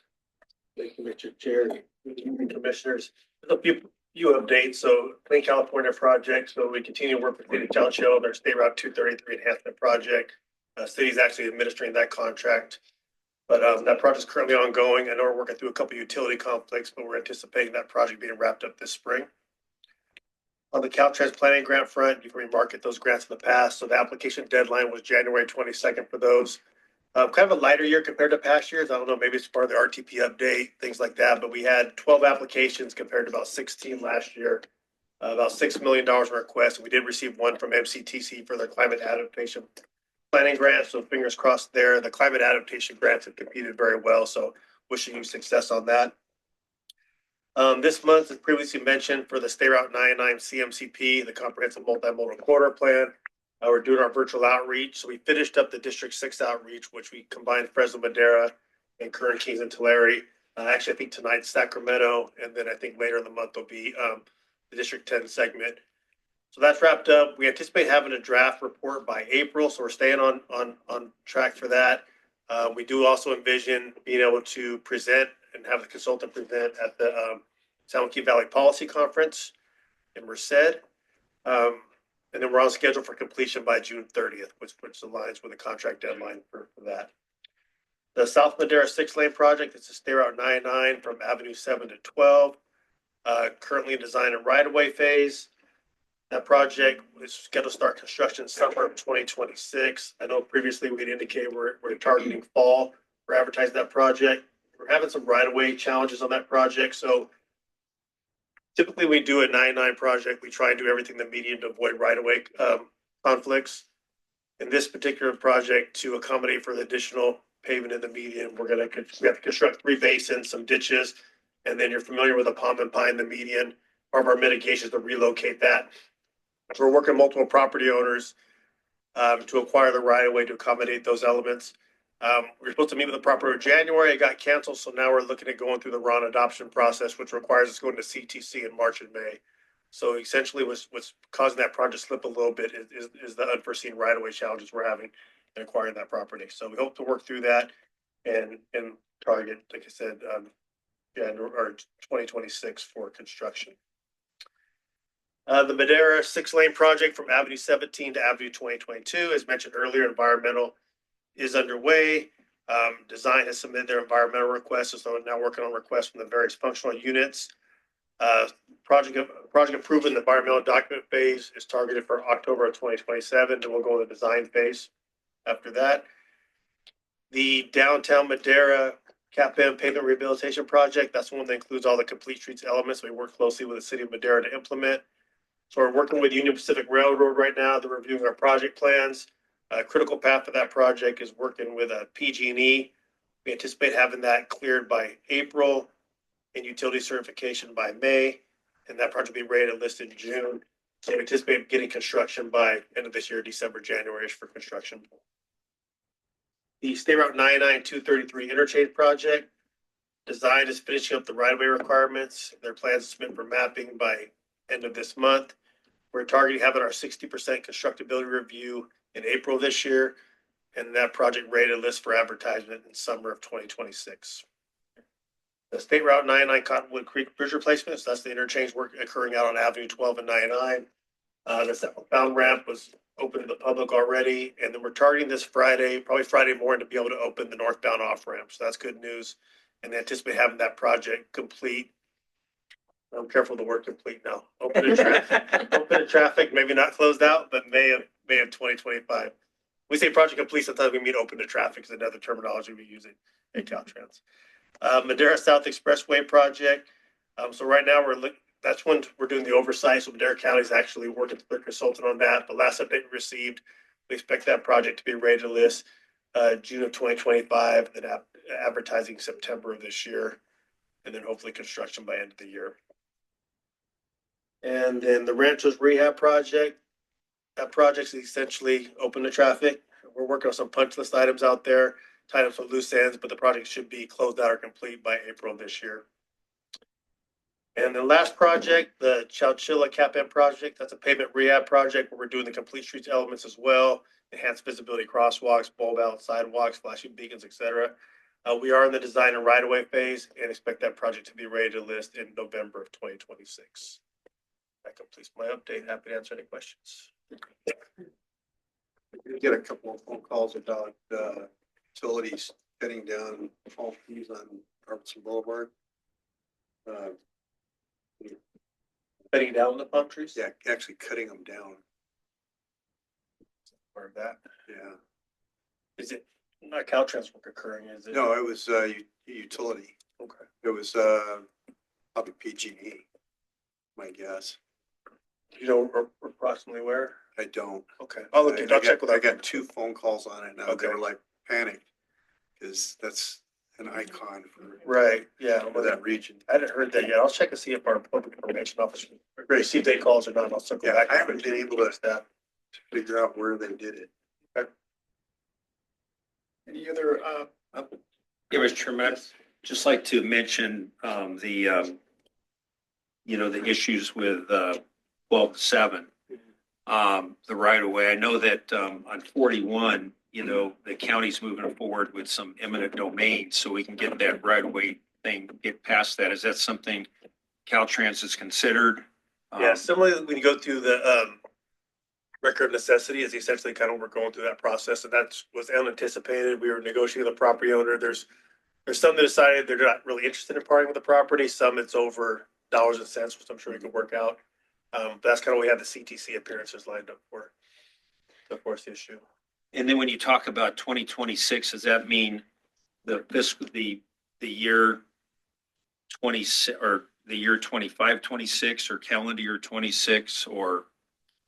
[SPEAKER 3] Thank you, Mr. Chair, Commissioners. A few updates. So Clean California project. So we continue to work with City Township on their State Route 233 enhancement project. City's actually administering that contract, but that project is currently ongoing. I know we're working through a couple of utility conflicts, but we're anticipating that project being wrapped up this spring. On the Caltrans planning grant front, you've remarketed those grants in the past. So the application deadline was January 22nd for those. Kind of a lighter year compared to past years. I don't know, maybe it's part of the RTP update, things like that. But we had 12 applications compared to about 16 last year. About $6 million in requests. We did receive one from MCTC for their climate adaptation planning grant. So fingers crossed there. The climate adaptation grants have competed very well. So wishing you success on that. This month, as previously mentioned, for the State Route 99 CMCP, the Comprehensive Multimodal Corridor Plan, we're doing our virtual outreach. So we finished up the District 6 outreach, which we combined Fresno, Madera, and Kern, Kings, and Tulare. Actually, I think tonight Sacramento, and then I think later in the month will be the District 10 segment. So that's wrapped up. We anticipate having a draft report by April, so we're staying on track for that. We do also envision being able to present and have the consultant present at the San Joaquin Valley Policy Conference in Merced. And then we're on schedule for completion by June 30th, which aligns with the contract deadline for that. The South Madera 6-lane project is a State Route 99 from Avenue 7 to 12. Currently in design and right-of-way phase. That project is scheduled to start construction summer of 2026. I know previously we'd indicated we're targeting fall for advertising that project. We're having some right-of-way challenges on that project, so typically we do a 99 project. We try and do everything in the median to avoid right-of-way conflicts. In this particular project, to accommodate for the additional pavement in the median, we have to construct 3 basins, some ditches, and then you're familiar with a palm and pine in the median. Part of our mitigation is to relocate that. So we're working with multiple property owners to acquire the right-of-way to accommodate those elements. We were supposed to meet with the property in January. It got canceled, so now we're looking at going through the RON adoption process, which requires us going to CTC in March and May. So essentially what's causing that project to slip a little bit is the unforeseen right-of-way challenges we're having in acquiring that property. So we hope to work through that and target, like I said, January or 2026 for construction. The Madera 6-lane project from Avenue 17 to Avenue 2022, as mentioned earlier, environmental is underway. Design has submitted their environmental requests, so now working on requests from the various functional units. Project approved in the environmental document phase is targeted for October of 2027, and we'll go to the design phase after that. The downtown Madera CAPM pavement rehabilitation project, that's one that includes all the complete streets elements. We work closely with the city of Madera to implement. So we're working with Union Pacific Railroad right now. They're reviewing our project plans. Critical path for that project is working with a PG&E. We anticipate having that cleared by April and utility certification by May. And that project will be ready to list in June. So we anticipate getting construction by end of this year, December, January for construction. The State Route 99 233 interchange project design is finishing up the right-of-way requirements. Their plans to submit for mapping by end of this month. We're targeting having our 60% constructability review in April this year, and that project ready to list for advertisement in summer of 2026. The State Route 99 Cottonwood Creek Bridge replacement, so that's the interchange work occurring out on Avenue 12 and 99. The southbound ramp was open to the public already, and then we're targeting this Friday, probably Friday morning, to be able to open the northbound off ramp. So that's good news, and they anticipate having that project complete. I'm careful the word complete now. Open to traffic, maybe not closed out, but May of 2025. We say project complete, sometimes we mean open to traffic is another terminology we use at Caltrans. Madera South Expressway project. So right now that's when we're doing the oversight. So Madera County is actually working with their consultant on that. The last update we received, we expect that project to be ready to list June of 2025, and advertising September of this year, and then hopefully construction by end of the year. And then the Ranchos Rehab project, that project's essentially open to traffic. We're working on some punch list items out there, tied up some loose ends, but the project should be closed out or complete by April of this year. And the last project, the Chowchilla CAPM project, that's a pavement rehab project where we're doing the complete streets elements as well, enhanced visibility crosswalks, bulb out sidewalks, flashing beacons, etc. We are in the design and right-of-way phase and expect that project to be ready to list in November of 2026. That completes my update. Happy to answer any questions.
[SPEAKER 7] We get a couple of phone calls about utilities cutting down all fees on Robertson Boulevard.
[SPEAKER 3] Cutting down the palm trees?
[SPEAKER 7] Yeah, actually cutting them down.
[SPEAKER 3] Part of that.
[SPEAKER 7] Yeah.
[SPEAKER 3] Is it not Caltrans work occurring? Is it?
[SPEAKER 7] No, it was utility.
[SPEAKER 3] Okay.
[SPEAKER 7] It was probably PG&E, my guess.
[SPEAKER 3] You know approximately where?
[SPEAKER 7] I don't.
[SPEAKER 3] Okay. I'll look. I'll check with
[SPEAKER 7] I got 2 phone calls on it now.
[SPEAKER 3] Okay.
[SPEAKER 7] They were like panicked because that's an icon for
[SPEAKER 3] Right. Yeah.
[SPEAKER 7] that region.
[SPEAKER 3] I hadn't heard that yet. I'll check and see if our public information officer received any calls or not. I'll circle back.
[SPEAKER 7] I haven't been able to
[SPEAKER 3] that.
[SPEAKER 7] figure out where they did it.
[SPEAKER 3] Okay.
[SPEAKER 4] Any other,
[SPEAKER 1] Yeah, Mr. Chairman, I'd just like to mention the issues with 12-7. the right of way. I know that, on 41, the county's moving forward with some eminent domain, so we can get that right of way thing, get past that. Is that something Caltrans has considered?
[SPEAKER 3] Yeah, similarly, when you go through the record of necessity is essentially kind of we're going through that process, and that was unanticipated. We were negotiating with the property owner. There's some that decided they're not really interested in parting with the property. Some it's over dollars and cents, which I'm sure we could work out. But that's kind of what we had the CTC appearances lined up for to force the issue.
[SPEAKER 1] And then when you talk about 2026, does that mean the year 26 or the year 25, 26 or calendar year 26, or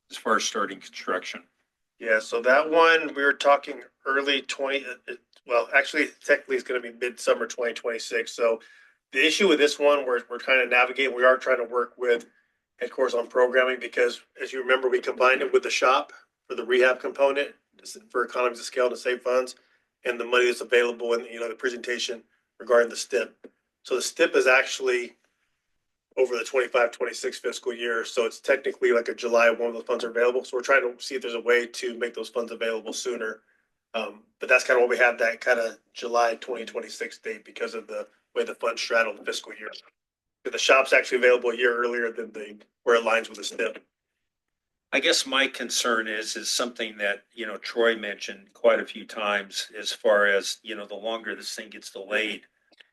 [SPEAKER 1] as far as starting construction?
[SPEAKER 3] Yeah, so that one we were talking early 20. Well, actually, technically, it's going to be midsummer 2026. So the issue with this one, we're trying to navigate. We are trying to work with headquarters on programming because, as you remember, we combined it with the shop for the rehab component for economies of scale to save funds, and the money that's available in the presentation regarding the STIP. So the STIP is actually over the 25-26 fiscal year. So it's technically like a July when those funds are available. So we're trying to see if there's a way to make those funds available sooner. But that's kind of what we have, that kind of July 2026 date because of the way the funds straddle the fiscal year. The shop's actually available a year earlier than where it aligns with the STIP.
[SPEAKER 1] I guess my concern is something that, Troy mentioned quite a few times as far as, the longer this thing gets delayed,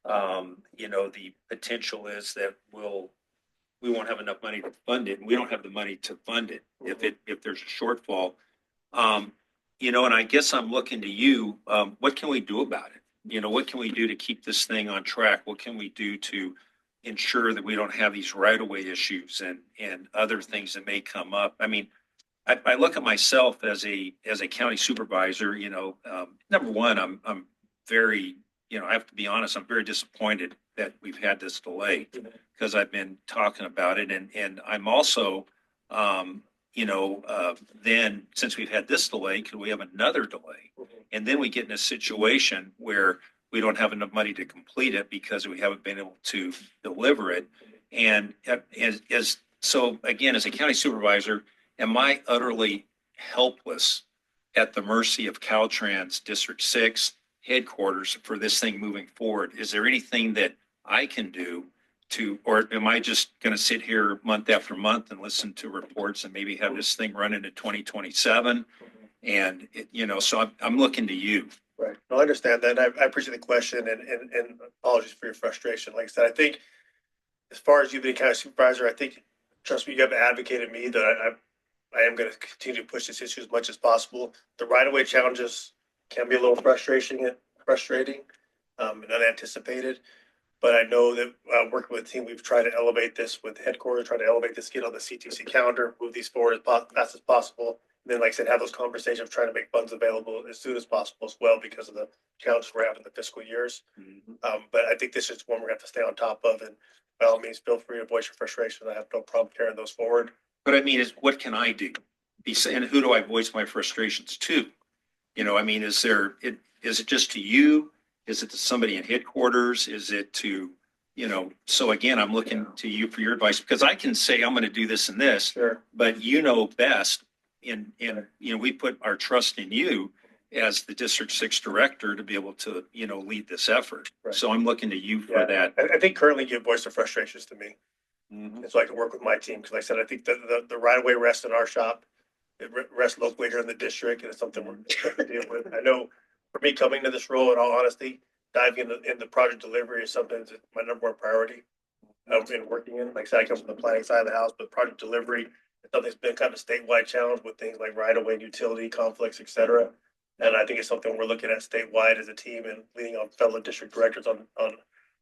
[SPEAKER 1] the potential is that we won't have enough money to fund it, and we don't have the money to fund it if there's a shortfall. And I guess I'm looking to you, what can we do about it? What can we do to keep this thing on track? What can we do to ensure that we don't have these right-of-way issues and other things that may come up? I mean, I look at myself as a county supervisor, number one, I'm very, I have to be honest, I'm very disappointed that we've had this delay because I've been talking about it. And I'm also, then since we've had this delay, could we have another delay? And then we get in a situation where we don't have enough money to complete it because we haven't been able to deliver it. And so again, as a county supervisor, am I utterly helpless at the mercy of Caltrans District 6 headquarters for this thing moving forward? Is there anything that I can do or am I just going to sit here month after month and listen to reports and maybe have this thing run into 2027? And, so I'm looking to you.
[SPEAKER 3] Right. I understand that. I appreciate the question and apologies for your frustration. Like I said, I think as far as you being county supervisor, I think, trust me, you have advocated me that I am going to continue to push this issue as much as possible. The right-of-way challenges can be a little frustrating and unanticipated. But I know that working with the team, we've tried to elevate this with headquarters, try to elevate this, get on the CTC calendar, move these forward as fast as possible. And then, like I said, have those conversations of trying to make funds available as soon as possible as well because of the challenges we're having in the fiscal years. But I think this is one we're going to have to stay on top of. And by all means, feel free to voice your frustration. I have no problem carrying those forward.
[SPEAKER 1] But I mean, what can I do? And who do I voice my frustrations to? Is it just to you? Is it to somebody in headquarters? Is it to, so again, I'm looking to you for your advice because I can say I'm going to do this and this,
[SPEAKER 3] Sure.
[SPEAKER 1] But best. And we put our trust in you as the District 6 director to be able to, lead this effort.
[SPEAKER 3] Right.
[SPEAKER 1] So I'm looking to you for that.
[SPEAKER 3] I think currently you voice the frustrations to me. And so I can work with my team. Because like I said, I think the right-of-way rests in our shop. It rests locally here in the district, and it's something we're going to deal with. I know for me coming to this role, in all honesty, diving into project delivery is something that's my number one priority. I've been working in, like I said, I come from the planning side of the house, but project delivery is something that's been kind of a statewide challenge with things like right-of-way, utility conflicts, et cetera. And I think it's something we're looking at statewide as a team and leaning on fellow district directors on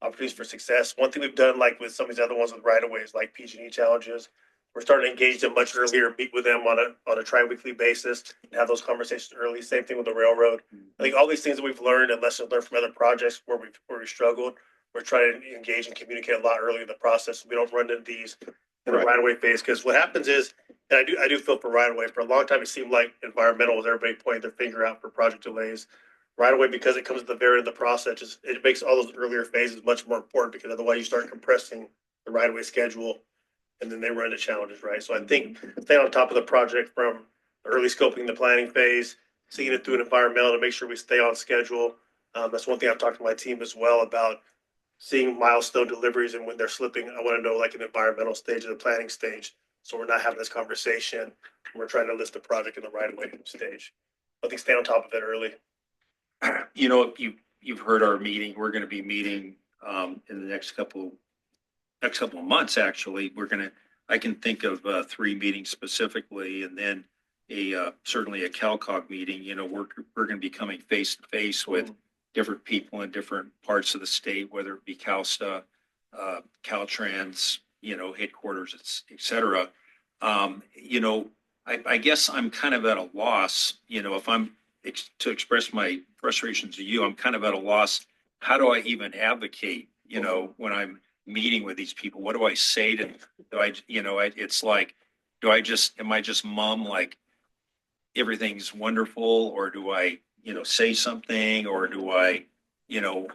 [SPEAKER 3] opportunities for success. One thing we've done, like with some of these other ones with right-of-ways, like PG&E challenges, we're starting to engage them much earlier, meet with them on a tri-weekly basis, and have those conversations early. Same thing with the railroad. I think all these things that we've learned and lessons learned from other projects where we struggled, we're trying to engage and communicate a lot earlier in the process. So we don't run into these in the right-of-way phase. Because what happens is, and I do feel for right-of-way, for a long time it seemed like environmental was everybody pointing their finger out for project delays. Right-of-way, because it comes at the very end of the process, it makes all those earlier phases much more important because otherwise you start compressing the right-of-way schedule. and then they run the challenges, right? So I think staying on top of the project from early scoping the planning phase, seeing it through an environmental to make sure we stay on schedule. That's one thing I've talked to my team as well about seeing milestone deliveries and when they're slipping. I want to know like an environmental stage or the planning stage. So we're not having this conversation. We're trying to list the project in the right way stage. I think stay on top of it early.
[SPEAKER 1] You know, you've heard our meeting. We're going to be meeting in the next couple of months. Actually, I can think of 3 meetings specifically, and then certainly a CalCog meeting. You know, we're going to be coming face to face with different people in different parts of the state, whether it be CalSTA, Caltrans, you know, headquarters, et cetera. You know, I guess I'm kind of at a loss, you know, if I'm to express my frustrations to you, I'm kind of at a loss. How do I even advocate, you know, when I'm meeting with these people? What do I say to them? It's like, am I just mum like everything's wonderful, or do I, you know, say something, or do I, you know,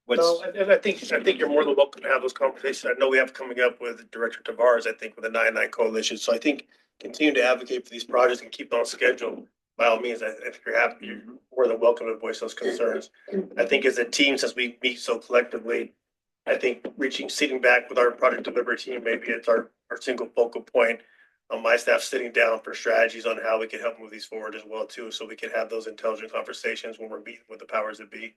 [SPEAKER 1] what's,
[SPEAKER 3] No, I think you're more than welcome to have those conversations. I know we have coming up with Director Tavares, I think, with the 9/9 Coalition. So I think continue to advocate for these projects and keep on schedule. By all means, if you're happy, you're more than welcome to voice those concerns. I think as a team, since we meet so collectively, I think sitting back with our project delivery team, maybe it's our single focal point. My staff sitting down for strategies on how we can help move these forward as well too, so we can have those intelligent conversations when we're meeting with the powers that be.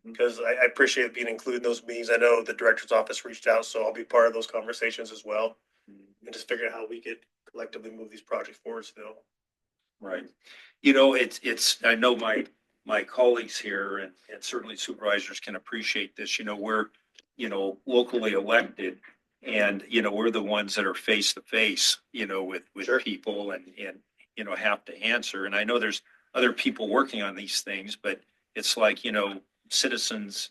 [SPEAKER 3] Because I appreciate being included in those meetings. I know the director's office reached out, so I'll be part of those conversations as well. And just figure out how we could collectively move these projects forward still.
[SPEAKER 1] right? You know, I know my colleagues here and certainly supervisors can appreciate this. You know, we're, you know, locally elected, and, you know, we're the ones that are face to face, you know, with
[SPEAKER 3] Sure.
[SPEAKER 1] people and, you know, have to answer. And I know there's other people working on these things, but it's like, you know, citizens,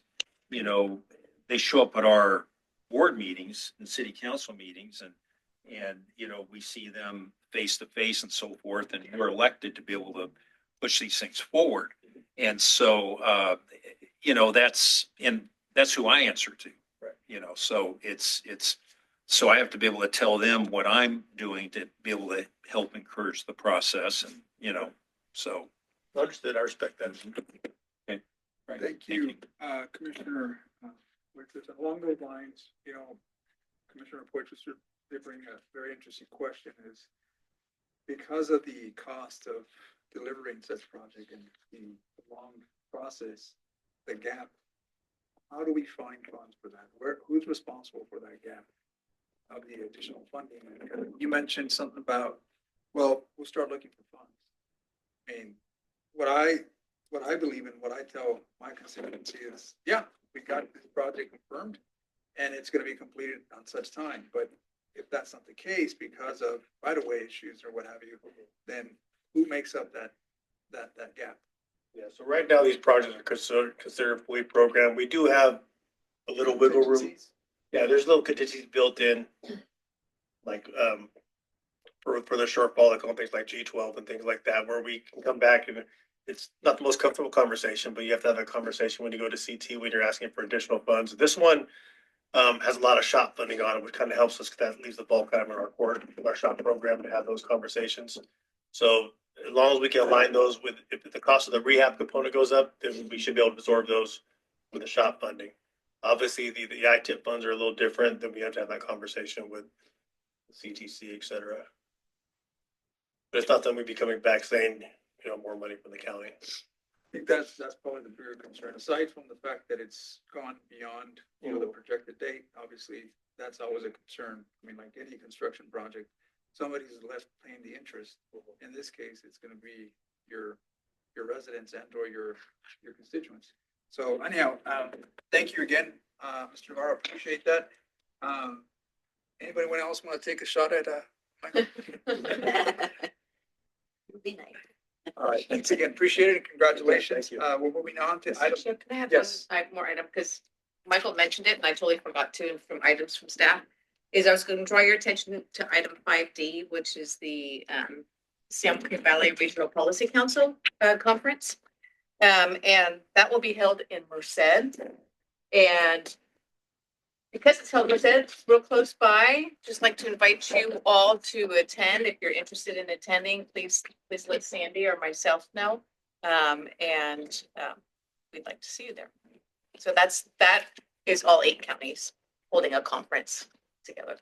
[SPEAKER 1] you know, they show up at our board meetings and city council meetings, and, you know, we see them face to face and so forth, and we're elected to be able to push these things forward. And so, you know, that's who I answer to.
[SPEAKER 3] Right.
[SPEAKER 1] You know, so so I have to be able to tell them what I'm doing to be able to help encourage the process, and, you know, so.
[SPEAKER 3] Understood. I respect that.
[SPEAKER 1] Okay. Right.
[SPEAKER 4] Thank you, Commissioner Richards. Along those lines, you know, Commissioner Poitras did bring a very interesting question, is because of the cost of delivering such project and the long process, the gap, how do we find funds for that? Who's responsible for that gap of the additional funding? You mentioned something about, well, we'll start looking for funds. I mean, what I believe in, what I tell my constituency is, yeah, we got this project confirmed and it's going to be completed on such time. But if that's not the case because of right-of-way issues or what have you, then who makes up that gap?
[SPEAKER 3] Yeah, so right now these projects are considered fully programmed. We do have a little wiggle room.
[SPEAKER 4] Contingencies?
[SPEAKER 3] Yeah, there's little contingencies built in, like for the shortfall, like on things like G12 and things like that, where we can come back, and it's not the most comfortable conversation, but you have to have a conversation when you go to CT when you're asking for additional funds. This one has a lot of shop funding on it, which kind of helps us. That leaves the bulk kind of in our court with our shop program to have those conversations. So as long as we can align those with, if the cost of the rehab component goes up, then we should be able to absorb those with the shop funding. Obviously, the ITIP funds are a little different. Then we have to have that conversation with CTC, et cetera. But it's not that we'd be coming back saying, you know, more money from the county.
[SPEAKER 4] I think that's probably the bigger concern, aside from the fact that it's gone beyond, you know, the projected date. Obviously, that's always a concern. I mean, like any construction project, somebody's left paying the interest. In this case, it's going to be your residents and or your constituents. So anyhow, thank you again, Mr. Navarro. Appreciate that. Anybody else want to take a shot at Michael?
[SPEAKER 10] Would be nice.
[SPEAKER 4] All right, thanks again. Appreciate it and congratulations.
[SPEAKER 3] Thank you.
[SPEAKER 4] We're moving on to
[SPEAKER 6] Mr.
[SPEAKER 4] item.
[SPEAKER 6] Chair, can I have
[SPEAKER 4] Yes.
[SPEAKER 6] one more item? Because Michael mentioned it and I totally forgot to, from items from staff, is I was going to draw your attention to item 5D, which is the San Joaquin Valley Regional Policy Council conference. And that will be held in Merced. And Because it's held real close by, just like to invite you all to attend. If you're interested in attending, please let Sandy or myself know. We'd like to see you there. So that is all 8 counties holding a conference together.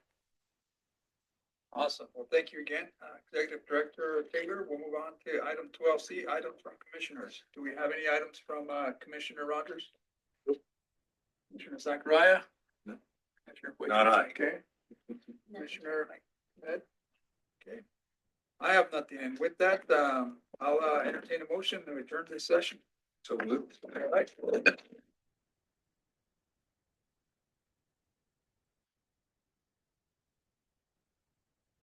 [SPEAKER 4] Awesome. Well, thank you again, Executive Director Taylor. We'll move on to item 12C, items from commissioners. Do we have any items from Commissioner Rogers? Commissioner Zachariah?
[SPEAKER 9] No.
[SPEAKER 4] Commissioner White?
[SPEAKER 1] Not I.
[SPEAKER 4] Okay. Commissioner Ed? Okay. I have nothing. And with that, I'll entertain a motion to adjourn this session.
[SPEAKER 9] So moved.
[SPEAKER 4] All right.